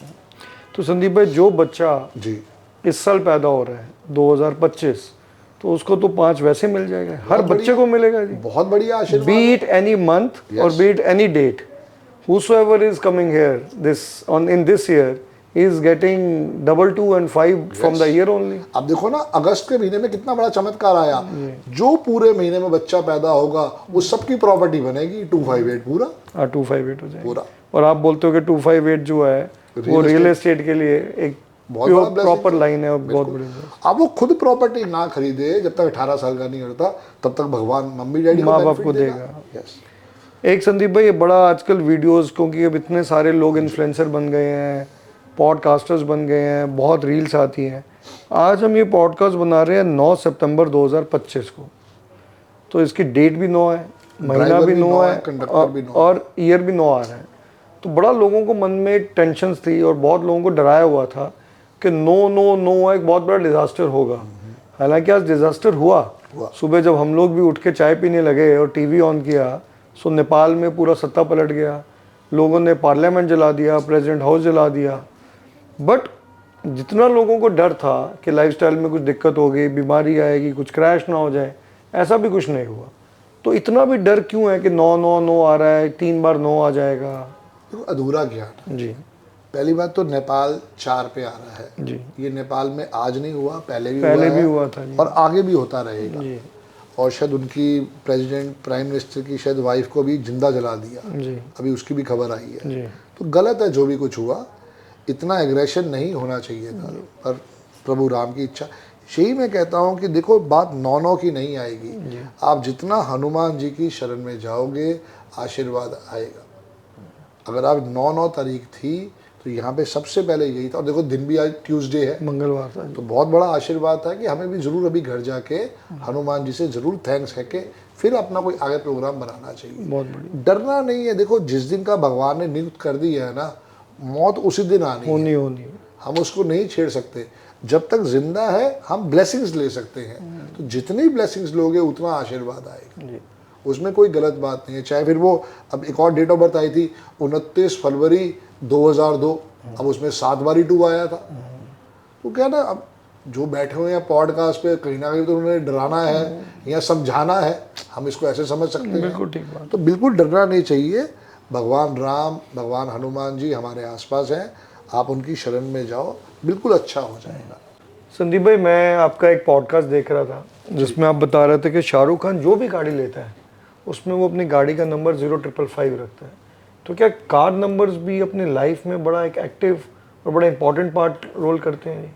तो संदीप भाई, जो बच्चा जी इस साल पैदा हो रहा है 2025, तो उसको तो 5 वैसे मिल जाएगा, हर बच्चे को मिलेगा जी। बहुत बढ़िया आशीर्वाद। Be it any month or be it any date, whosoever is coming here in this year is getting 2, 2 and 5 from the year only. अब देखो ना, अगस्त के महीने में कितना बड़ा चमत्कार आया। जो पूरे महीने में बच्चा पैदा होगा उस सबकी प्रॉपर्टी बनेगी 258 पूरा। 258 हो जाएगा पूरा। और आप बोलते हो कि 258 जो है वो रियल एस्टेट के लिए एक प्रॉपर लाइन है और बहुत बड़ी। अब वो खुद प्रॉपर्टी ना खरीदे जब तक 18 साल का नहीं होता, तब तक भगवान मम्मी डैडी माँ बाप को देगा। एक संदीप भाई, ये बड़ा आजकल वीडियोस, क्योंकि अब इतने सारे लोग इन्फ्लुएंसर बन गए हैं, पॉडकास्टर्स बन गए हैं, बहुत रील्स आती हैं। आज हम ये पॉडकास्ट बना रहे हैं 9 सितंबर 2025 को, तो इसकी डेट भी 9 है महीना भी 9 है कंडक्टर भी 9 और ईयर भी 9 आ रहा है। तो बड़ा लोगों को मन में टेंशन थी और बहुत लोगों को डराया हुआ था कि 9 एक बहुत बड़ा डिजास्टर होगा। हालांकि आज डिजास्टर हुआ। सुबह जब हम लोग भी उठ के चाय पीने लगे और टीवी ऑन किया तो नेपाल में पूरा सत्ता पलट गया, लोगों ने पार्लियामेंट जला दिया, प्रेसिडेंट हाउस जला दिया। बट जितना लोगों को डर था कि लाइफस्टाइल में कुछ दिक्कत होगी, बीमारी आएगी, कुछ क्रैश ना हो जाए, ऐसा भी कुछ नहीं हुआ। तो इतना भी डर क्यों है कि 9 आ रहा है, 3 बार 9 आ जाएगा? देखो अधूरा ज्ञान जी। पहली बात तो नेपाल 4 पे आ रहा है जी। ये नेपाल में आज नहीं हुआ, पहले भी हुआ था जी। और आगे भी होता रहेगा जी। और शायद उनकी प्रेसिडेंट प्राइम मिनिस्टर की शायद वाइफ को भी जिंदा जला दिया जी। अभी उसकी भी खबर आई है जी। तो गलत है जो भी कुछ हुआ, इतना एग्रेशन नहीं होना चाहिए था। पर प्रभु राम की इच्छा, यही मैं कहता हूँ कि देखो बात 9 की नहीं आएगी, आप जितना हनुमान जी की शरण में जाओगे आशीर्वाद आएगा। अगर आप 9 तारीख थी तो यहाँ पे सबसे पहले यही था। और देखो दिन भी आज ट्यूसडे है, मंगलवार था, तो बहुत बड़ा आशीर्वाद था कि हमें भी जरूर अभी घर जाके हनुमान जी से जरूर थैंक्स कह के फिर अपना कोई आगे प्रोग्राम बनाना चाहिए। बहुत बढ़िया। डरना नहीं है। देखो जिस दिन का भगवान ने नियुक्त कर दी है ना, मौत उसी दिन आनी है। होनी हम उसको नहीं छेड़ सकते। जब तक जिंदा है हम ब्लेसिंग्स ले सकते हैं, तो जितनी ब्लेसिंग्स लोगे उतना आशीर्वाद आएगा जी। उसमें कोई गलत बात नहीं है। चाहे फिर वो अब एक और डेट ऑफ बर्थ आई थी 29 फरवरी 2002, अब उसमें 7 बारी 2 आया था। तो क्या ना, अब जो बैठे हुए हैं पॉडकास्ट पे कहीं ना कहीं तो उन्हें डराना है या समझाना है, हम इसको ऐसे समझ सकते हैं। बिल्कुल ठीक बात। तो बिल्कुल डरना नहीं चाहिए। भगवान राम, भगवान हनुमान जी हमारे आसपास हैं, आप उनकी शरण में जाओ, बिल्कुल अच्छा हो जाएगा। संदीप भाई, मैं आपका एक पॉडकास्ट देख रहा था जिसमें आप बता रहे थे कि शाहरुख खान जो भी गाड़ी लेता है उसमें वो अपनी गाड़ी का नंबर 0555 रखता है। तो क्या कार नंबर्स भी अपनी लाइफ में बड़ा एक एक्टिव और बड़ा इंपॉर्टेंट पार्ट रोल करते हैं?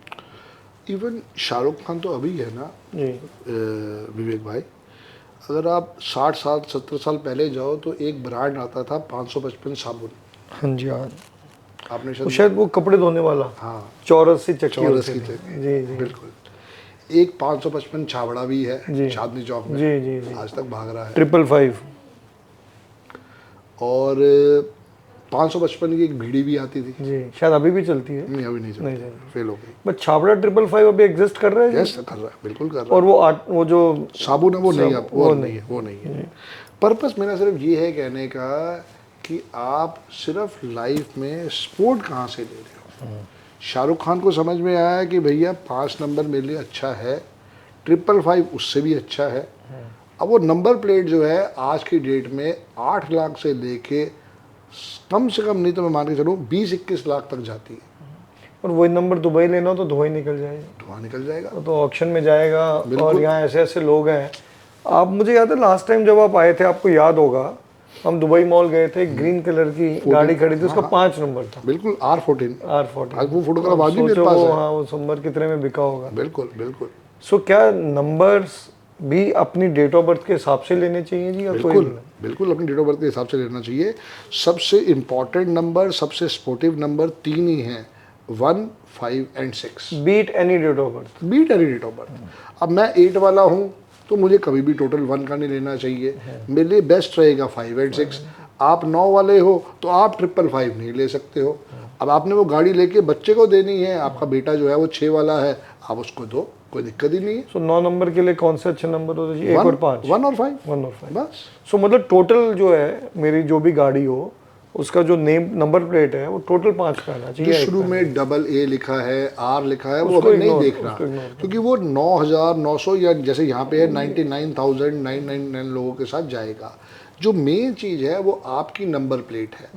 इवन शाहरुख खान तो अभी है ना जी। विवेक भाई, अगर आप 60 साल 70 साल पहले जाओ तो एक ब्रांड आता था 555 साबुन। हाँ जी। हाँ, आपने शायद वो कपड़े धोने वाला। हाँ, चौरस की चक्की चौरस की चक्की। जी जी बिल्कुल। एक 555 छाबड़ा भी है चांदनी चौक में। जी जी जी। आज तक भाग रहा है। 555 और 555 की एक भीड़ी भी आती थी। जी, शायद अभी भी चलती है। नहीं अभी नहीं चलती, फेल हो गई। बट छाबड़ा 555 अभी एग्जिस्ट कर रहा है? यस कर रहा है, बिल्कुल कर रहा है। और वो जो साबुन है वो नहीं है। पर्पस मेरा सिर्फ ये है कहने का कि आप सिर्फ लाइफ में स्पोर्ट कहाँ से ले रहे हो। शाहरुख खान को समझ में आया कि भैया 5 नंबर मेरे लिए अच्छा है, 555 उससे भी अच्छा है। अब वो नंबर प्लेट जो है आज की डेट में 8 लाख से लेके कम से कम नहीं तो मैं मान के चलूँ 20-21 लाख तक जाती है। और वही नंबर दुबई लेना हो तो धुआं निकल जाएगा। धुआं निकल जाएगा तो ऑक्शन में जाएगा। और यहाँ ऐसे ऐसे लोग हैं। आप, मुझे याद है लास्ट टाइम जब आप आए थे, आपको याद होगा, हम दुबई मॉल गए थे, ग्रीन कलर की गाड़ी खड़ी थी, उसका 5 नंबर था। बिल्कुल R14। R14 वो फोटोग्राफ आज भी मेरे पास है। हाँ, वो नंबर कितने में बिका होगा। बिल्कुल बिल्कुल। सो क्या नंबर्स भी अपनी डेट ऑफ बर्थ के हिसाब से लेने चाहिए जी? बिल्कुल अपनी डेट ऑफ बर्थ के हिसाब से लेना चाहिए। सबसे इम्पोर्टेंट नंबर, सबसे स्पोर्टिव नंबर 3 ही हैं, 1, 5 and 6। Be it any date of birth. Be it any date of birth. अब मैं 8 वाला हूँ तो मुझे कभी भी टोटल 1 का नहीं लेना चाहिए, मेरे लिए बेस्ट रहेगा 5 and 6। आप 9 वाले हो तो आप 555 नहीं ले सकते हो। अब आपने वो गाड़ी लेके बच्चे को देनी है, आपका बेटा जो है वो 6 वाला है, आप उसको दो, कोई दिक्कत ही नहीं है। सो 9 नंबर के लिए कौन से अच्छे नंबर होते हैं? 1 और 5? 1 और 5। 1 और 5 बस। सो मतलब टोटल जो है मेरी जो भी गाड़ी हो उसका जो नेम नंबर प्लेट है वो टोटल 5 का आना चाहिए। जो शुरू में AA लिखा है, R लिखा है, वो हमें नहीं देखना, क्योंकि वो 9,900 या जैसे यहाँ पे है 99,999 लोगों के साथ जाएगा। जो मेन चीज़ है वो आपकी नंबर प्लेट है।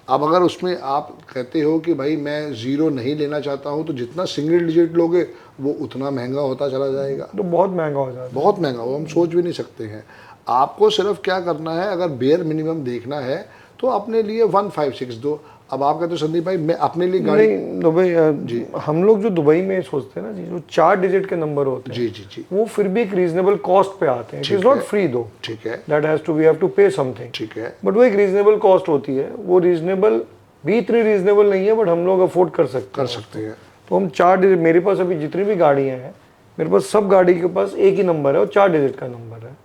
अब अगर उसमें आप कहते हो कि भाई मैं 0 नहीं लेना चाहता हूँ, तो जितना सिंगल डिजिट लोगे वो उतना महंगा होता चला जाएगा। तो बहुत महंगा हो जाएगा, बहुत महंगा हो, हम सोच भी नहीं सकते हैं। आपको सिर्फ क्या करना है, अगर बेयर मिनिमम देखना है तो अपने लिए 156 दो। अब आप कहते हो संदीप भाई मैं अपने लिए गाड़ी नहीं, दुबई जी, हम लोग जो दुबई में सोचते हैं ना जी, जो 4 डिजिट के नंबर होते हैं जी वो फिर भी एक रीजनेबल कॉस्ट पे आते हैं। इट इज नॉट फ्री दो, ठीक है, that has to, we have to pay something, ठीक है, बट वो एक रीजनेबल कॉस्ट होती है। वो रीजनेबल भी इतनी रीजनेबल नहीं है, बट हम लोग अफोर्ड कर सकते हैं। तो हम 4 डिजिट, मेरे पास अभी जितनी भी गाड़ियाँ हैं, मेरे पास सब गाड़ी के पास एक ही नंबर है और 4 डिजिट का नंबर है।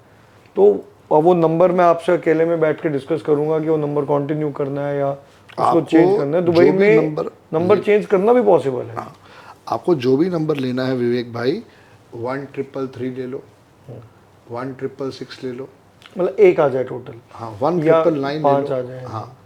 तो और वो नंबर मैं आपसे अकेले में बैठ के डिस्कस करूंगा कि वो नंबर कंटिन्यू करना है या उसको चेंज करना है। दुबई में नंबर चेंज करना भी पॉसिबल है। आपको जो भी नंबर लेना है विवेक भाई, 1333 ले लो, 1666 ले लो, मतलब एक आ जाए टोटल। हाँ 1999 ले पाँच लो। आ जाए। हाँ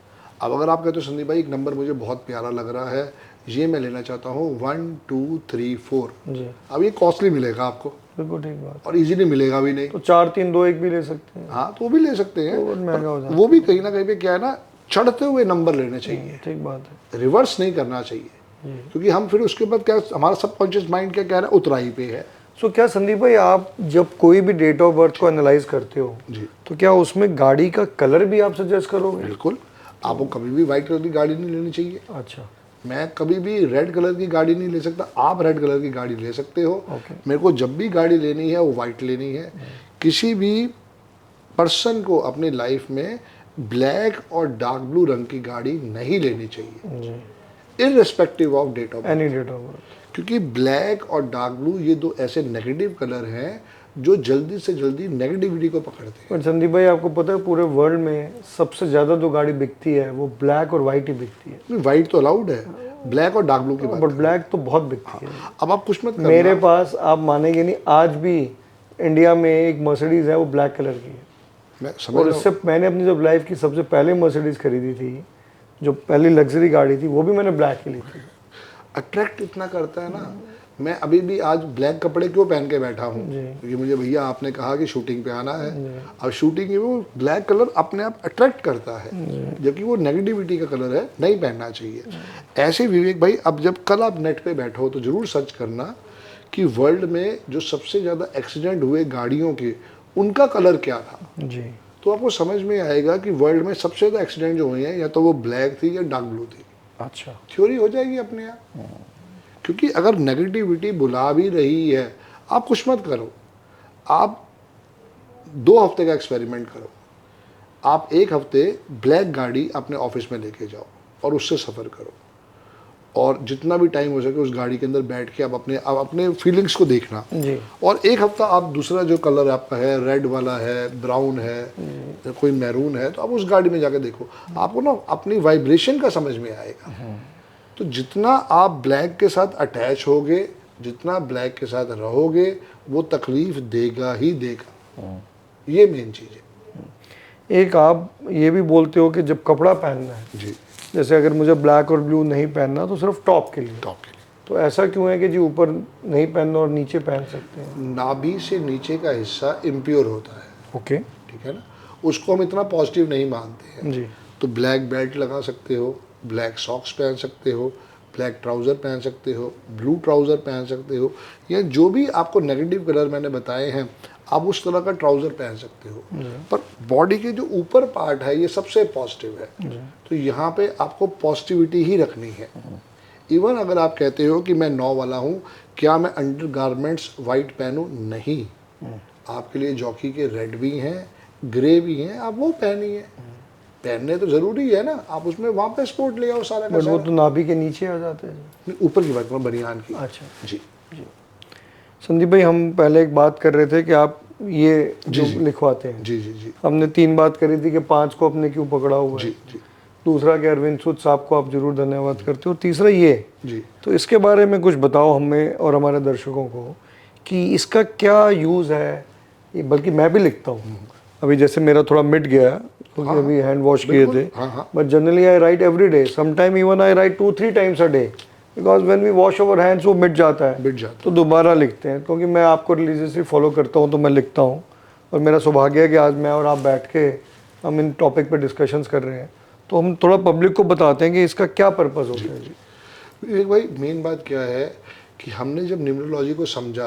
अब अगर आप कहते हो संदीप भाई एक नंबर मुझे बहुत प्यारा लग रहा है, ये मैं लेना चाहता हूँ 1234 जी, अब ये कॉस्टली मिलेगा आपको बिल्कुल ठीक बात। और इजीली मिलेगा भी नहीं। तो 4-3-2-1 भी ले सकते हैं। हाँ तो वो भी ले सकते हैं, तो बहुत महंगा हो जाता वो भी कहीं ना कहीं पे क्या है ना, चढ़ते हुए नंबर लेने चाहिए, ठीक बात है। रिवर्स नहीं करना चाहिए, क्योंकि हम फिर उसके बाद क्या, हमारा सबकॉन्शियस माइंड क्या कह रहा है, उतराई पे है। सो क्या संदीप भाई, आप जब कोई भी डेट ऑफ बर्थ को एनालाइज करते हो जी तो क्या उसमें गाड़ी का कलर भी आप सजेस्ट करोगे? बिल्कुल, आपको कभी भी व्हाइट कलर की गाड़ी नहीं लेनी चाहिए। अच्छा, मैं कभी भी रेड कलर की गाड़ी नहीं ले सकता, आप रेड कलर की गाड़ी ले सकते हो। ओके। मेरे को जब भी गाड़ी लेनी है वो वाइट लेनी है। किसी भी पर्सन को अपनी लाइफ में ब्लैक और डार्क ब्लू रंग की गाड़ी नहीं लेनी चाहिए, जी, irrespective of date of birth. Any date of birth. क्योंकि ब्लैक और डार्क ब्लू ये दो ऐसे नेगेटिव कलर हैं जो जल्दी से जल्दी नेगेटिविटी को पकड़ते हैं। पर संदीप भाई, आपको पता है पूरे वर्ल्ड में सबसे ज्यादा जो गाड़ी बिकती है वो ब्लैक और वाइट ही बिकती है। व्हाइट तो अलाउड है, ब्लैक और डार्क ब्लू की बात। बट ब्लैक तो बहुत बिकती है। अब आप कुछ मत करना। मेरे पास, आप मानेंगे नहीं, आज भी इंडिया में एक मर्सिडीज है, वो ब्लैक कलर की है। मैं समझ और रहा हूँ। इससे मैंने अपनी जब लाइफ की सबसे पहले मर्सिडीज खरीदी थी, जो पहली लग्जरी गाड़ी थी, वो भी मैंने ब्लैक ही ली थी। अट्रैक्ट इतना करता है ना। मैं अभी भी आज ब्लैक कपड़े क्यों पहन के बैठा हूँ, क्योंकि मुझे भैया आपने कहा कि शूटिंग पे आना है। अब शूटिंग में वो ब्लैक कलर अपने आप अट्रैक्ट करता है, जबकि वो नेगेटिविटी का कलर है, नहीं पहनना चाहिए। ऐसे विवेक भाई, अब जब कल आप नेट पे बैठो तो जरूर सर्च करना कि वर्ल्ड में जो सबसे ज़्यादा एक्सीडेंट हुए गाड़ियों के, उनका कलर क्या था। जी, तो आपको समझ में आएगा कि वर्ल्ड में सबसे ज़्यादा एक्सीडेंट जो हुए हैं, या तो वो ब्लैक थी या डार्क ब्लू थी। अच्छा, थ्योरी हो जाएगी अपने आप। क्योंकि अगर नेगेटिविटी बुला भी रही है, आप कुछ मत करो, आप 2 हफ्ते का एक्सपेरिमेंट करो। आप 1 हफ्ते ब्लैक गाड़ी अपने ऑफिस में लेके जाओ और उससे सफ़र करो, और जितना भी टाइम हो सके उस गाड़ी के अंदर बैठ के आप अपने फीलिंग्स को देखना। जी, और 1 हफ्ता आप दूसरा जो कलर आपका है, रेड वाला है, ब्राउन है, कोई मैरून है, तो आप उस गाड़ी में जाके देखो, आपको ना अपनी वाइब्रेशन का समझ में आएगा। तो जितना आप ब्लैक के साथ अटैच होगे, जितना ब्लैक के साथ रहोगे, वो तकलीफ देगा ही देगा। ये मेन चीज़ है। एक आप ये भी बोलते हो कि जब कपड़ा पहनना है, जी, जैसे अगर मुझे ब्लैक और ब्लू नहीं पहनना तो सिर्फ टॉप के लिए, टॉप के लिए तो ऐसा क्यों है कि जी ऊपर नहीं पहनना और नीचे पहन सकते हैं? नाभि से नीचे का हिस्सा इम्प्योर होता है। ओके, ठीक है ना, उसको हम इतना पॉजिटिव नहीं मानते हैं। जी, तो ब्लैक बेल्ट लगा सकते हो, ब्लैक सॉक्स पहन सकते हो, ब्लैक ट्राउज़र पहन सकते हो, ब्लू ट्राउज़र पहन सकते हो, या जो भी आपको नेगेटिव कलर मैंने बताए हैं, आप उस तरह का ट्राउज़र पहन सकते हो। पर बॉडी के जो ऊपर पार्ट है, ये सबसे पॉजिटिव है। तो यहाँ पे आपको पॉजिटिविटी ही रखनी है। इवन अगर आप कहते हो कि मैं 9 वाला हूँ, क्या मैं अंडर गारमेंट्स वाइट पहनूँ? नहीं, आपके लिए जॉकी के रेड भी हैं, ग्रे भी हैं, आप वो पहनिए। पहनने तो जरूरी है ना, आप उसमें वहाँ पे स्पोर्ट ले आओ सारा का बट वो सारा। तो नाभि के नीचे आ जाते हैं। नहीं, ऊपर की बात करूँ, बनियान की। अच्छा, जी, संदीप भाई, हम पहले एक बात कर रहे थे कि आप ये जो लिखवाते हैं, जी, जी, जी, हमने 3 बात करी थी कि 5 को आपने क्यों पकड़ा हुआ जी, है। जी, दूसरा कि अरविंद सूद साहब को आप जरूर धन्यवाद करते हो। तीसरा ये, जी। तो इसके बारे में कुछ बताओ हमें और हमारे दर्शकों को कि इसका क्या यूज़ है। बल्कि मैं भी लिखता हूँ, अभी जैसे मेरा थोड़ा मिट गया क्योंकि अभी हैंड वॉश किए थे, हाँ। But generally I write every day, sometime even I write 2-3 times a day, because when we wash our hands वो मिट जाता है, तो दोबारा लिखते हैं। क्योंकि मैं आपको रिलीजियसली फॉलो करता हूँ तो मैं लिखता हूँ, और मेरा सौभाग्य है कि आज मैं और आप बैठ के हम इन टॉपिक पे डिस्कशंस कर रहे हैं, तो हम थोड़ा पब्लिक को बताते हैं कि इसका क्या पर्पज़ होता है। जी, एक भाई मेन बात क्या है कि हमने जब न्यूमरोलॉजी को समझा,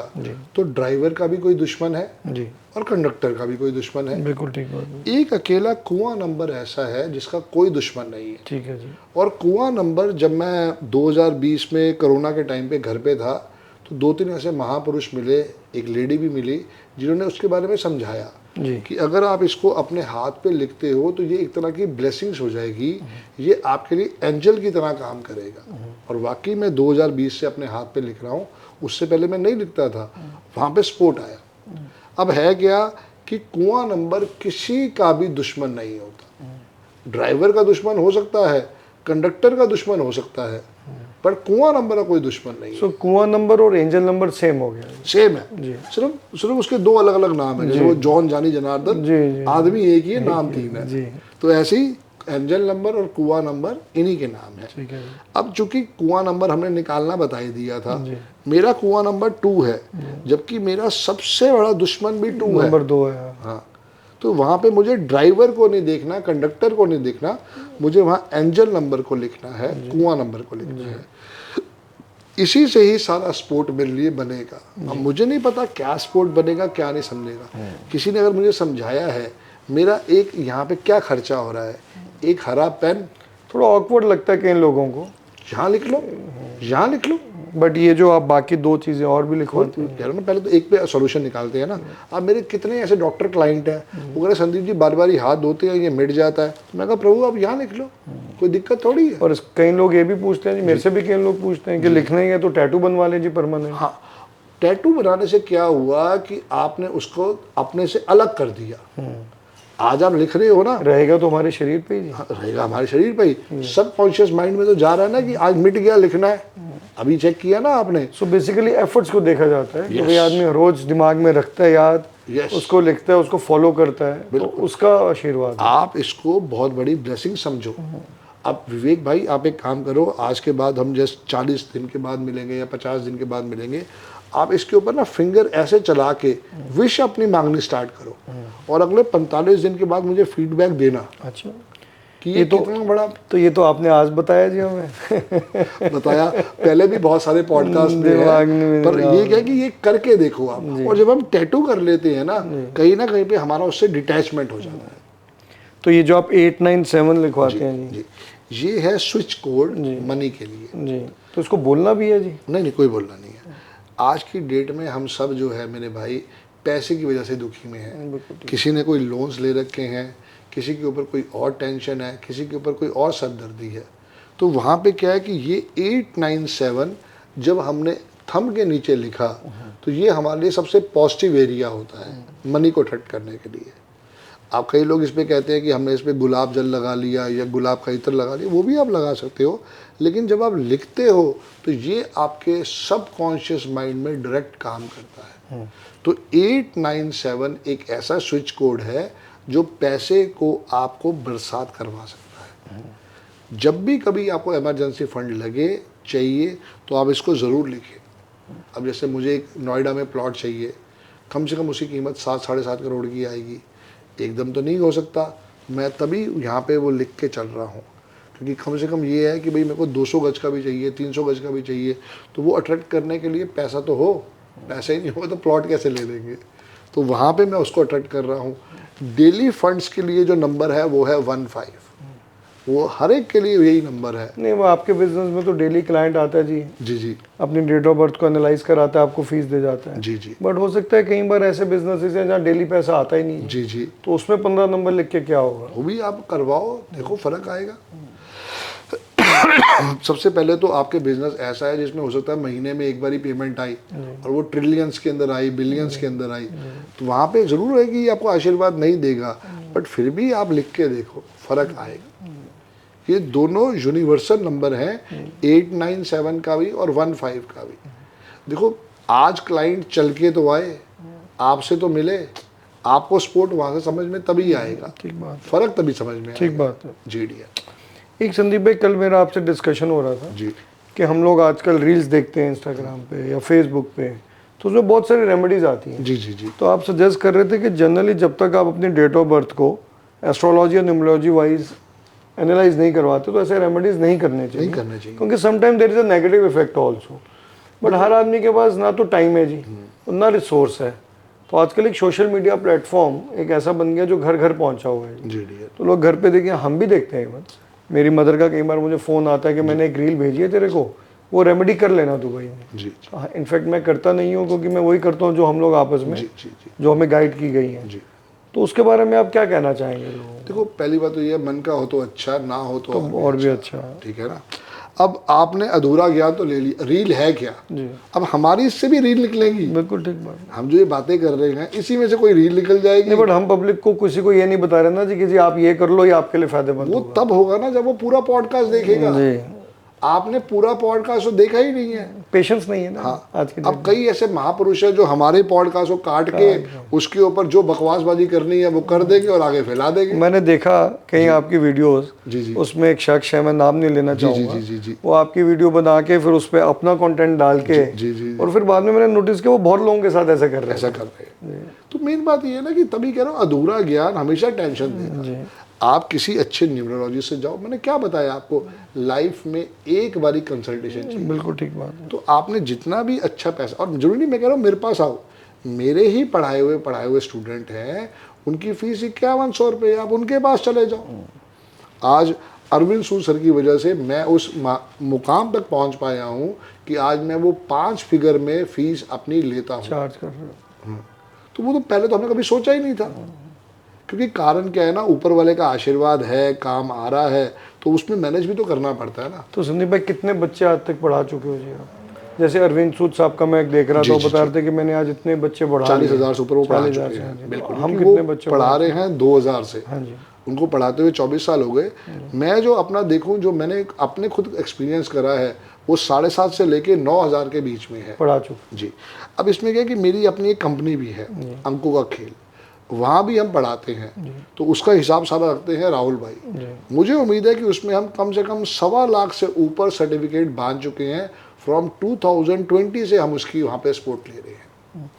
तो ड्राइवर का भी कोई दुश्मन है जी, और कंडक्टर का भी कोई दुश्मन है। बिल्कुल ठीक बात है। एक अकेला कुआं नंबर ऐसा है जिसका कोई दुश्मन नहीं है। ठीक है जी, और कुआं नंबर, जब मैं 2020 में कोरोना के टाइम पे घर पे था, तो 2-3 ऐसे महापुरुष मिले, एक लेडी भी मिली, जिन्होंने उसके बारे में समझाया जी, कि अगर आप इसको अपने हाथ पे लिखते हो तो ये एक तरह की ब्लेसिंग्स हो जाएगी, ये आपके लिए एंजल की तरह काम करेगा। और वाकई मैं 2020 से अपने हाथ पे लिख रहा हूँ, उससे पहले मैं नहीं लिखता था, वहाँ पे स्पोर्ट आया। अब है क्या कि कुआं नंबर किसी का भी दुश्मन नहीं होता। ड्राइवर का दुश्मन हो सकता है, कंडक्टर का दुश्मन हो सकता है, पर कुआं नंबर का कोई दुश्मन नहीं है। सो कुआं नंबर और एंजल नंबर सेम हो गया। सेम है जी। सिर्फ उसके दो अलग अलग नाम है, जैसे वो जॉन जानी जनार्दन, जी। आदमी एक ही है, नाम तीन है। जी। तो ऐसे ही एंजल नंबर और कुआं नंबर इन्हीं के नाम है। ठीक है। अब चूंकि कुआं नंबर हमने निकालना बता ही दिया था, मेरा कुआं नंबर 2 है, जबकि मेरा सबसे बड़ा दुश्मन भी 2 है, नंबर 2 है। हाँ। तो वहाँ पे मुझे ड्राइवर को नहीं देखना, कंडक्टर को नहीं देखना, मुझे वहाँ एंजल नंबर को लिखना है, कुआं नंबर को लिखना है। इसी से ही सारा स्पोर्ट मेरे लिए बनेगा। अब मुझे नहीं पता क्या स्पोर्ट बनेगा, क्या नहीं समझेगा। किसी ने अगर मुझे समझाया है मेरा एक यहाँ पे क्या खर्चा हो रहा है, एक हरा पेन, थोड़ा ऑकवर्ड लगता है कई लोगों को, यहाँ लिख लो, यहाँ लिख लो, बट ये जो आप बाकी 2 चीज़ें और भी लिखवाते हैं। कह रहा ना, पहले तो एक पे सॉल्यूशन निकालते हैं ना। अब मेरे कितने ऐसे डॉक्टर क्लाइंट हैं, वो कह रहे संदीप जी बार बार ही हाथ धोते हैं, ये मिट जाता है। तो मैं कहा प्रभु आप यहाँ लिख लो, कोई दिक्कत थोड़ी है। और कई लोग ये भी पूछते हैं जी, मेरे से भी कई लोग पूछते हैं कि लिखना ही है तो टैटू बनवा लें जी परमानेंट। हाँ, टैटू बनाने से क्या हुआ कि आपने उसको अपने से अलग कर दिया। आज आप लिख रहे हो ना, रहेगा तो हमारे शरीर पे ही जी। हाँ, रहेगा हमारे शरीर पे ही। सब कॉन्शियस माइंड में तो जा रहा है ना कि आज मिट गया, लिखना है। अभी चेक किया ना आपने। सो बेसिकली एफर्ट्स को देखा जाता है कि भाई आदमी रोज दिमाग में रखता है याद, उसको लिखता है, उसको फॉलो करता है, तो उसका आशीर्वाद है। आप इसको बहुत बड़ी ब्लेसिंग समझो। अब विवेक भाई आप एक काम करो, आज के बाद हम जस्ट 40 दिन के बाद मिलेंगे या 50 दिन के बाद मिलेंगे, आप इसके ऊपर ना फिंगर ऐसे चला के विश अपनी मांगनी स्टार्ट करो, और अगले 45 दिन के बाद मुझे फीडबैक देना। अच्छा, कि ये तो कितना बड़ा। तो ये तो आपने आज बताया जी हमें। बताया, पहले भी बहुत सारे पॉडकास्ट में है, पर ये क्या कि ये करके देखो आप। और जब हम टैटू कर लेते हैं ना कहीं पे हमारा उससे डिटैचमेंट हो जाता है। तो ये जो आप 897 लिखवाते हैं जी, ये है स्विच कोड मनी के लिए जी। तो इसको बोलना भी है जी? नहीं, कोई बोलना नहीं है। आज की डेट में हम सब जो है मेरे भाई पैसे की वजह से दुखी में हैं। किसी ने कोई लोन्स ले रखे हैं, किसी के ऊपर कोई और टेंशन है, किसी के ऊपर कोई और सरदर्दी है। तो वहाँ पे क्या है कि ये 897 जब हमने थंब के नीचे लिखा तो ये हमारे लिए सबसे पॉजिटिव एरिया होता है मनी को अट्रैक्ट करने के लिए। आप कई लोग इस पर कहते हैं कि हमने इस पर गुलाब जल लगा लिया या गुलाब का इत्र लगा लिया, वो भी आप लगा सकते हो, लेकिन जब आप लिखते हो तो ये आपके सबकॉन्शियस माइंड में डायरेक्ट काम करता है। तो 897 एक ऐसा स्विच कोड है जो पैसे को आपको बरसात करवा सकता है। जब भी कभी आपको इमरजेंसी फंड लगे चाहिए तो आप इसको ज़रूर लिखें। अब जैसे मुझे एक नोएडा में प्लॉट चाहिए, कम से कम उसकी कीमत 7-7.5 करोड़ की आएगी। एकदम तो नहीं हो सकता, मैं तभी यहाँ पे वो लिख के चल रहा हूँ, क्योंकि कम से कम ये है कि भाई मेरे को 200 गज का भी चाहिए, 300 गज का भी चाहिए, तो वो अट्रैक्ट करने के लिए पैसा तो हो। पैसा ही नहीं हो तो प्लॉट कैसे ले लेंगे। तो वहाँ पे मैं उसको अट्रैक्ट कर रहा हूँ। डेली फंड्स के लिए जो नंबर है वो है 15, वो हर एक के लिए यही नंबर है। नहीं, वो आपके बिजनेस में तो डेली क्लाइंट आता है जी, जी अपनी डेट ऑफ बर्थ को एनालाइज कराता है, आपको फीस दे जाता है। जी बट हो सकता है कई बार ऐसे बिजनेसेस हैं जहाँ डेली पैसा आता ही नहीं है। जी तो उसमें 15 नंबर लिख के क्या होगा? वो भी आप करवाओ, देखो फर्क आएगा। सबसे पहले तो आपके बिजनेस ऐसा है जिसमें हो सकता है महीने में एक बार ही पेमेंट आई और वो ट्रिलियंस के अंदर आई, बिलियंस के अंदर आई, तो वहाँ पे ज़रूर है कि आपको आशीर्वाद नहीं देगा, बट फिर भी आप लिख के देखो, फ़र्क आएगा। ये दोनों यूनिवर्सल नंबर हैं, 897 का भी और 15 का भी। देखो आज क्लाइंट चल के तो आए, आपसे तो मिले, आपको स्पोर्ट वहाँ से समझ में तभी आएगा। ठीक बात, फ़र्क तभी समझ में आएगा। ठीक बात है जी डी। एक संदीप भाई, कल मेरा आपसे डिस्कशन हो रहा था जी कि हम लोग आजकल रील्स देखते हैं इंस्टाग्राम पे या फेसबुक पे, तो उसमें बहुत सारी रेमेडीज आती हैं। जी तो आप सजेस्ट कर रहे थे कि जनरली जब तक आप अपनी डेट ऑफ बर्थ को एस्ट्रोलॉजी और न्यूमरोलॉजी वाइज एनालाइज नहीं करवाते तो ऐसे रेमेडीज नहीं करने चाहिए, क्योंकि sometime there is a negative effect also. But हर आदमी के पास ना तो टाइम है जी और ना रिसोर्स है। तो आजकल एक सोशल मीडिया प्लेटफॉर्म एक ऐसा बन गया जो घर घर पहुंचा हुआ है जी। तो लोग घर पे देखिए, हम भी देखते हैं। मेरी मदर का कई बार मुझे फ़ोन आता है कि मैंने एक रील भेजी है तेरे को, वो रेमेडी कर लेना दुबई में। जी इनफैक्ट मैं करता नहीं हूँ, क्योंकि मैं वही करता हूँ जो हम लोग आपस में, जो हमें गाइड की गई है। तो उसके बारे में आप क्या कहना चाहेंगे लोगों को? देखो पहली बात तो ये, मन का हो तो अच्छा, ना हो तो और भी अच्छा। ठीक है ना। अब आपने अधूरा ज्ञान तो ले लिया, रील है क्या? जी अब हमारी इससे भी रील निकलेंगी। बिल्कुल ठीक बात है। हम जो ये बातें कर रहे हैं इसी में से कोई रील निकल जाएगी। नहीं, बट हम पब्लिक को किसी को ये नहीं बता रहे ना जी कि जी आप ये कर लो, ये आपके लिए फायदेमंद वो होगा। तब होगा ना जब वो पूरा पॉडकास्ट देखेगा। जी, आपने पूरा पॉडकास्ट तो देखा ही नहीं है। पेशेंस नहीं है ना। हाँ, आज के अब कई ऐसे महापुरुष हैं जो हमारे पॉडकास्ट को काट के उसके ऊपर जो बकवासबाजी करनी है वो कर देंगे और आगे फैला देंगे। मैंने देखा कहीं आपकी वीडियोस, जी जी उसमें एक शख्स है, मैं नाम नहीं लेना जी चाहूंगा, जी जी जी वो आपकी वीडियो बना के फिर उस पर अपना कंटेंट डाल के जी जी और फिर बाद में मैंने नोटिस किया वो बहुत लोगों के साथ ऐसा कर रहे ऐसा कर रहे हैं। तो मेन बात ये है ना कि तभी कह रहा हूँ अधूरा ज्ञान हमेशा टेंशन देगा। आप किसी अच्छे न्यूरोलॉजिस्ट से जाओ, मैंने क्या बताया आपको, लाइफ में एक बारी कंसल्टेशन चाहिए। हैं। बिल्कुल ठीक बात है। तो आपने जितना भी अच्छा पैसा, और जरूरी नहीं मैं कह रहा हूँ मेरे पास आओ, मेरे ही पढ़ाए हुए स्टूडेंट हैं, उनकी फीस 5100 रुपये, आप उनके पास चले जाओ। आज अरविंद सूद सर की वजह से मैं उस मुकाम तक पहुंच पाया हूँ कि आज मैं वो 5 फिगर में फीस अपनी लेता हूँ। चार्ज कर रहे हो। तो वो तो पहले तो हमने कभी सोचा ही नहीं था, क्योंकि कारण क्या है ना, ऊपर वाले का आशीर्वाद है, काम आ रहा है, तो उसमें मैनेज भी तो करना पड़ता है ना। तो संदीप भाई कितने बच्चे आज तक पढ़ा चुके हो जी आप? जैसे अरविंद सूद साहब का मैं देख रहा था, वो बता रहे थे कि मैंने आज इतने बच्चे पढ़ा 40,000 से ऊपर वो पढ़ा 40,000 चुके से, हाँ हैं। जी। बिल्कुल, हम क्योंकि कितने वो बच्चे पढ़ा रहे हैं 2000 से, हाँ जी। उनको पढ़ाते हुए 24 साल हो गए। मैं जो अपना देखूं, जो मैंने अपने खुद एक्सपीरियंस करा है, वो 7,500 से लेके 9,000 के बीच में है। पढ़ा चुके। जी। अब इसमें क्या है कि मेरी अपनी एक कंपनी भी है, अंकों का खेल, वहाँ भी हम पढ़ाते हैं, तो उसका हिसाब सारा रखते हैं राहुल भाई। मुझे उम्मीद है कि उसमें हम कम से कम 1.25 लाख से ऊपर सर्टिफिकेट बांध चुके हैं। फ्रॉम 2020 से हम उसकी वहाँ पे सपोर्ट ले रहे हैं।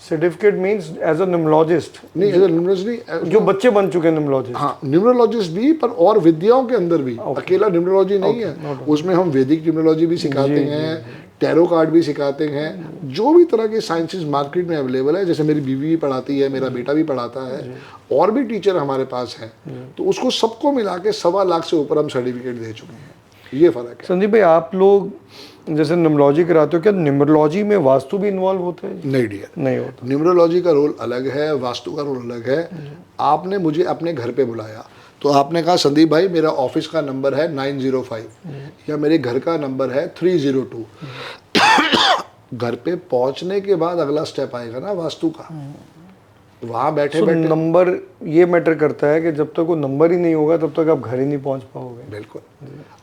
Certificate means as a numerologist, नहीं, एज न्यूमरोलॉजिस्ट नहीं, जो बच्चे बन चुके हैं न्यूमरोलॉजिस्ट। हाँ, न्यूमरोलॉजिस्ट भी, पर और विद्याओं के अंदर भी। अकेला न्यूमरोलॉजी नहीं है, उसमें हम वैदिक न्यूमरोलॉजी भी सिखाते हैं, टैरो कार्ड भी सिखाते हैं, जो भी तरह के साइंसेस मार्केट में अवेलेबल है। जैसे मेरी बीवी भी पढ़ाती है, मेरा बेटा भी पढ़ाता है, और भी टीचर हमारे पास हैं, तो उसको सबको मिला के 1.25 लाख से ऊपर हम सर्टिफिकेट दे चुके हैं। ये फर्क है। संदीप भाई, आप लोग जैसे न्यूमरोलॉजी कराते हो, क्या न्यूमरोलॉजी में वास्तु भी इन्वॉल्व होता है? नहीं डियर, नहीं होता। न्यूमरोलॉजी का रोल अलग है, वास्तु का रोल अलग है। आपने मुझे अपने घर पे बुलाया, तो आपने कहा संदीप भाई मेरा ऑफिस का नंबर है 905 या मेरे घर का नंबर है 302। घर पे पहुंचने के बाद अगला स्टेप आएगा ना वास्तु का। वहाँ बैठे बैठे नंबर ये मैटर करता है कि जब तक वो नंबर ही नहीं होगा तब तक आप घर ही नहीं पहुंच पाओगे। बिल्कुल।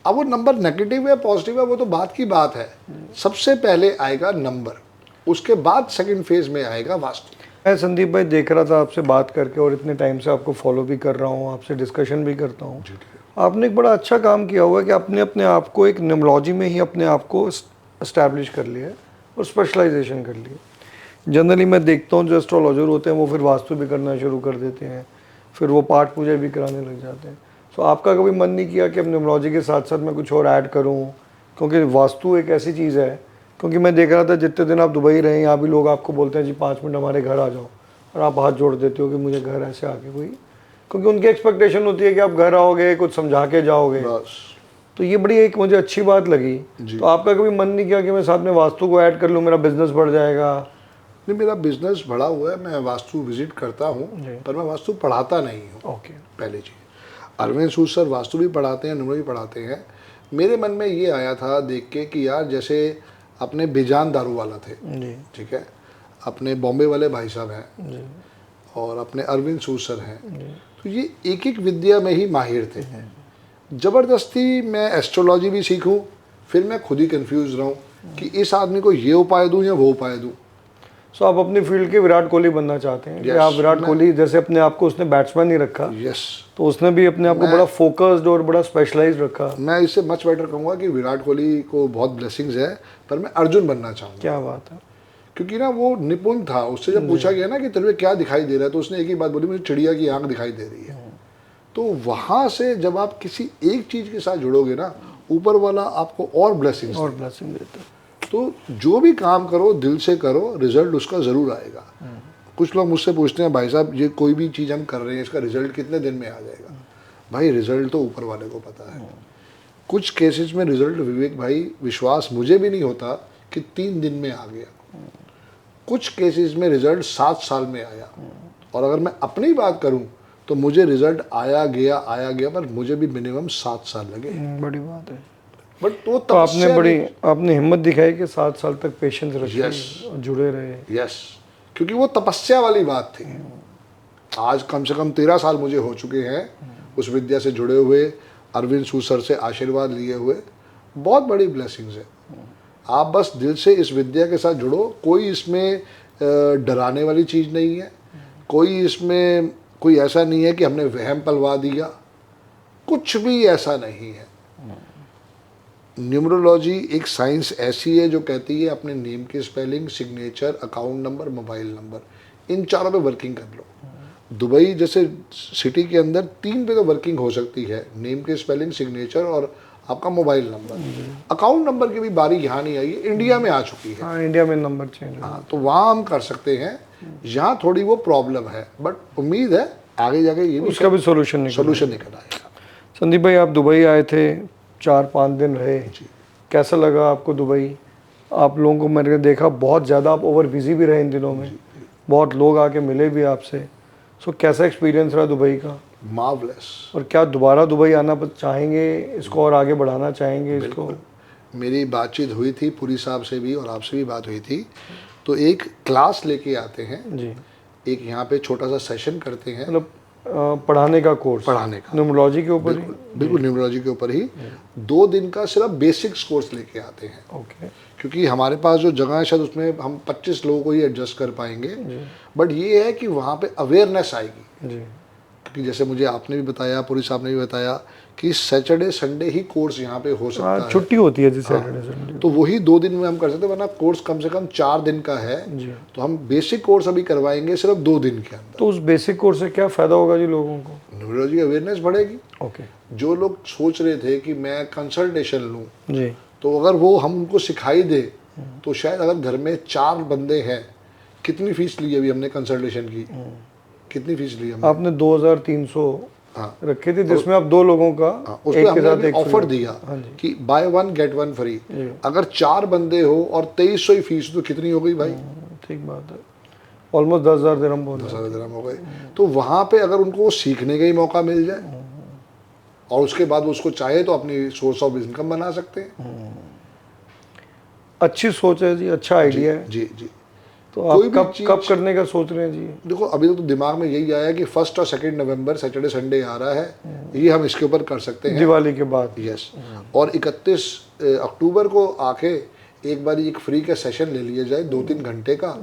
अब वो नंबर नेगेटिव है पॉजिटिव है वो तो बात की बात है। सबसे पहले आएगा नंबर, उसके बाद सेकंड फेज में आएगा वास्तु। मैं संदीप भाई देख रहा था आपसे बात करके, और इतने टाइम से आपको फॉलो भी कर रहा हूँ, आपसे डिस्कशन भी करता हूँ। आपने एक बड़ा अच्छा काम किया हुआ है कि आपने अपने आप को एक न्यूमरोलॉजी में ही अपने आप को एस्टैब्लिश कर लिया है और स्पेशलाइजेशन कर लिया। जनरली मैं देखता हूँ जो एस्ट्रोलॉजर होते हैं वो फिर वास्तु भी करना शुरू कर देते हैं, फिर वो पाठ पूजा भी कराने लग जाते हैं। तो आपका कभी मन नहीं किया कि अब न्यूमरोलॉजी के साथ साथ मैं कुछ और ऐड करूँ? क्योंकि वास्तु एक ऐसी चीज़ है, क्योंकि मैं देख रहा था जितने दिन आप दुबई रहे, यहाँ भी लोग आपको बोलते हैं जी 5 मिनट हमारे घर आ जाओ, और आप हाथ जोड़ देते हो कि मुझे घर ऐसे आके कोई, क्योंकि उनकी एक्सपेक्टेशन होती है कि आप घर आओगे कुछ समझा के जाओगे। बस। तो ये बड़ी एक मुझे अच्छी बात लगी। तो आपका कभी मन नहीं किया कि मैं साथ में वास्तु को ऐड कर लूँ, मेरा बिजनेस बढ़ जाएगा? नहीं, मेरा बिजनेस बढ़ा हुआ है, मैं वास्तु विजिट करता हूँ, पर मैं वास्तु पढ़ाता नहीं हूँ। ओके। पहली चीज़, अरविंद सूद सर वास्तु भी पढ़ाते हैं, न्यूमरो भी पढ़ाते हैं। मेरे मन में ये आया था देख के कि यार जैसे अपने बेजान दारू वाला थे, ठीक है, अपने बॉम्बे वाले भाई साहब हैं, और अपने अरविंद सूद सर हैं, तो ये एक एक विद्या में ही माहिर थे। ज़बरदस्ती मैं एस्ट्रोलॉजी भी सीखूं, फिर मैं खुद ही कंफ्यूज रहूं कि इस आदमी को ये उपाय दूं या वो उपाय दूं। सो आप अपनी फील्ड के विराट कोहली बनना चाहते हैं? कि Yes, आप विराट कोहली जैसे अपने आप को, उसने बैट्समैन नहीं रखा, यस, तो उसने भी अपने आप को बड़ा फोकस्ड और बड़ा स्पेशलाइज्ड रखा। मैं इससे मच बेटर कहूँगा कि विराट कोहली को बहुत ब्लेसिंग्स है, पर मैं अर्जुन बनना चाहूँगा। क्या बात है। क्योंकि ना वो निपुण था, उससे जब पूछा गया ना कि तेरे क्या दिखाई दे रहा है, तो उसने एक ही बात बोली, मुझे चिड़िया की आंख दिखाई दे रही है। तो वहाँ से जब आप किसी एक चीज़ के साथ जुड़ोगे ना, ऊपर वाला आपको और ब्लेसिंग्स देता है। तो जो भी काम करो दिल से करो, रिजल्ट उसका ज़रूर आएगा। कुछ लोग मुझसे पूछते हैं भाई साहब ये कोई भी चीज़ हम कर रहे हैं इसका रिजल्ट कितने दिन में आ जाएगा? भाई रिजल्ट तो ऊपर वाले को पता है। कुछ केसेस में रिजल्ट, विवेक भाई, विश्वास मुझे भी नहीं होता कि 3 दिन में आ गया। कुछ केसेस में रिजल्ट 7 साल में आया। और अगर मैं अपनी बात करूं तो मुझे रिजल्ट आया गया, पर मुझे भी मिनिमम 7 साल लगे। बड़ी बात है। बट वो तो आपने हिम्मत दिखाई कि 7 साल तक पेशेंस रखे Yes. और जुड़े रहे। यस, क्योंकि वो तपस्या वाली बात थी। आज कम से कम 13 साल मुझे हो चुके हैं उस विद्या से जुड़े हुए, अरविंद सू सर से आशीर्वाद लिए हुए। बहुत बड़ी ब्लेसिंग्स है। आप बस दिल से इस विद्या के साथ जुड़ो। कोई इसमें डराने वाली चीज़ नहीं है, कोई इसमें कोई ऐसा नहीं है कि हमने वहम पलवा दिया, कुछ भी ऐसा नहीं है। न्यूमरोलॉजी एक साइंस ऐसी है जो कहती है अपने नेम की spelling, signature, account number, mobile number, इन चारों पे वर्किंग कर लो। दुबई जैसे सिटी के अंदर 3 पे तो वर्किंग हो सकती है, नेम की स्पेलिंग, सिग्नेचर और आपका मोबाइल नंबर। अकाउंट नंबर की भी बारी यहाँ नहीं आई है, इंडिया में आ चुकी है। हाँ, इंडिया में नंबर चेंज। हाँ, तो वहाँ हम कर सकते हैं। यहाँ थोड़ी वो प्रॉब्लम है, बट उम्मीद है आगे जाके ये भी उसका भी सोल्यूशन निकल आएगा। संदीप भाई, आप दुबई आए थे, 4-5 दिन रहे, कैसा लगा आपको दुबई? आप लोगों को मैंने देखा बहुत ज़्यादा आप ओवर बिजी भी रहे इन दिनों में, बहुत लोग आके मिले भी आपसे। सो कैसा एक्सपीरियंस रहा दुबई का? मार्वलेस। और क्या दोबारा दुबई आना चाहेंगे, इसको और आगे बढ़ाना चाहेंगे इसको? मेरी बातचीत हुई थी पुरी साहब से भी और आपसे भी बात हुई थी। तो एक क्लास लेके आते हैं जी, एक यहाँ पे छोटा सा सेशन करते हैं, मतलब पढ़ाने का कोर्स, पढ़ाने का न्यूमरोलॉजी के ऊपर ही? बिल्कुल न्यूमरोलॉजी के ऊपर ही 2 दिन का सिर्फ बेसिक्स कोर्स लेके आते हैं। ओके। क्योंकि हमारे पास जो जगह है शायद उसमें हम 25 लोगों को ही एडजस्ट कर पाएंगे, बट ये है कि वहाँ पे अवेयरनेस आएगी। जी, क्योंकि जैसे मुझे आपने भी बताया, पुरी साहब ने भी बताया कि सैटरडे संडे ही कोर्स यहाँ पे हो सकता है, छुट्टी होती है जी सैटरडे संडे। तो वही 2 दिन में हम कर सकते हैं, वरना कोर्स कम से कम 4 दिन का है। तो हम बेसिक कोर्स अभी करवाएंगे सिर्फ 2 दिन के अंदर। तो उस बेसिक कोर्स से क्या फ़ायदा होगा जी लोगों को? न्यूमरोलॉजी अवेयरनेस बढ़ेगी। ओके जो लोग सोच रहे थे कि मैं कंसल्टेशन लूँ, जी, तो अगर वो हम उनको सिखाई दे, तो शायद अगर घर में 4 बंदे हैं, कितनी फीस ली अभी हमने कंसल्टेशन की? कितनी फीस ली हमने? आपने 2300 हाँ रखे थे, जिसमें आप 2 लोगों का उस एक पे के साथ हमने एक ऑफर दिया कि बाय 1 गेट 1 फ्री। अगर 4 बंदे हो और 2300 ही फीस, तो कितनी हो गई भाई? ठीक बात है, ऑलमोस्ट 10,000 दिरहम बोल 10,000 दिरहम हो गए। तो वहाँ पे अगर उनको सीखने का ही मौका मिल जाए और उसके बाद वो उसको चाहे तो अपनी सोर्स ऑफ इनकम बना सकते हैं। अच्छी सोच है जी, अच्छा आइडिया है। जी जी। तो आप कब करने का सोच रहे हैं जी? देखो अभी तो दिमाग में यही आया कि 1 और 2 नवंबर सैटरडे संडे आ रहा है, ये हम इसके ऊपर कर सकते हैं दिवाली के बाद। यस। और 31 अक्टूबर को आके एक बार एक फ्री का सेशन ले लिया जाए 2-3 घंटे का,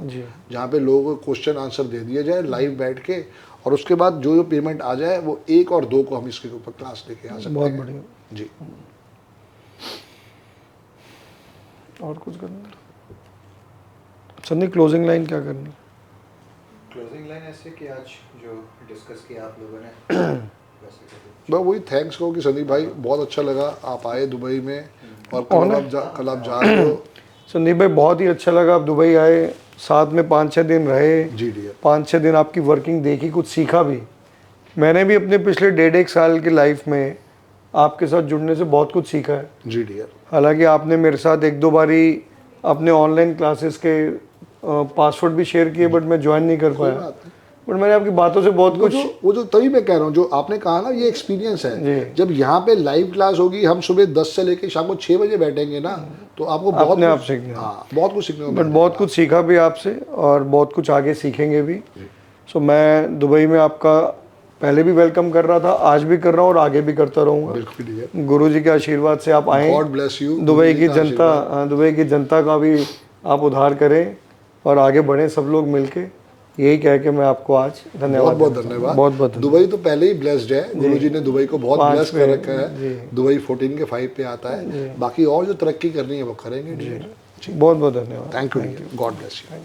जहाँ पे लोगों को क्वेश्चन आंसर दे दिया जाए लाइव बैठ के, और उसके बाद जो पेमेंट आ जाए वो 1 और 2 को हम इसके ऊपर क्लास लेके आ सकते हैं। बहुत बढ़िया जी। और कुछ करना सन्नी? क्लोजिंग लाइन क्या करनी? क्लोजिंग लाइन ऐसे कि आज जो डिस्कस किया आप लोगों ने वैसे कर बस वही थैंक्स कहो कि संदीप भाई बहुत अच्छा लगा आप आए दुबई में, और कल आप जा रहे हो। संदीप भाई बहुत ही अच्छा लगा आप दुबई आए, साथ में 5-6 दिन रहे। जी डियर। 5-6 दिन आपकी वर्किंग देखी, कुछ सीखा भी। मैंने भी अपने पिछले 1.5-1 साल की लाइफ में आपके साथ जुड़ने से बहुत कुछ सीखा है। जी डियर। हालांकि आपने मेरे साथ 1-2 बारी अपने ऑनलाइन क्लासेस के पासवर्ड भी शेयर किए, बट मैं ज्वाइन नहीं कर पाया। बट मैंने आपकी बातों से बहुत कुछ वो जो तभी मैं कह रहा हूँ, जो आपने कहा ना, ये एक्सपीरियंस है। जब यहाँ पे लाइव क्लास होगी, हम सुबह 10 से लेके शाम को 6 बजे बैठेंगे ना, तो आपको बहुत कुछ सीखने, हाँ बहुत कुछ सीखने को, बट बहुत कुछ सीखा भी आपसे और बहुत कुछ आगे सीखेंगे भी। सो मैं दुबई में आपका पहले भी वेलकम कर रहा था, आज भी कर रहा हूँ और आगे भी करता रहूँगा। गुरुजी के आशीर्वाद से आप आए। God bless you. दुबई की जनता का भी आप उद्धार करें और आगे बढ़ें सब लोग मिलके, यही कह के मैं आपको आज धन्यवाद। बहुत धन्यवाद। बहुत दुबई तो पहले ही ब्लेस्ड है, गुरुजी ने दुबई को बहुत ब्लेस कर रखा है। दुबई 14 के 5 पे आता है, बाकी और जो तरक्की करनी है वो करेंगे। बहुत धन्यवाद। Thank you. God bless you.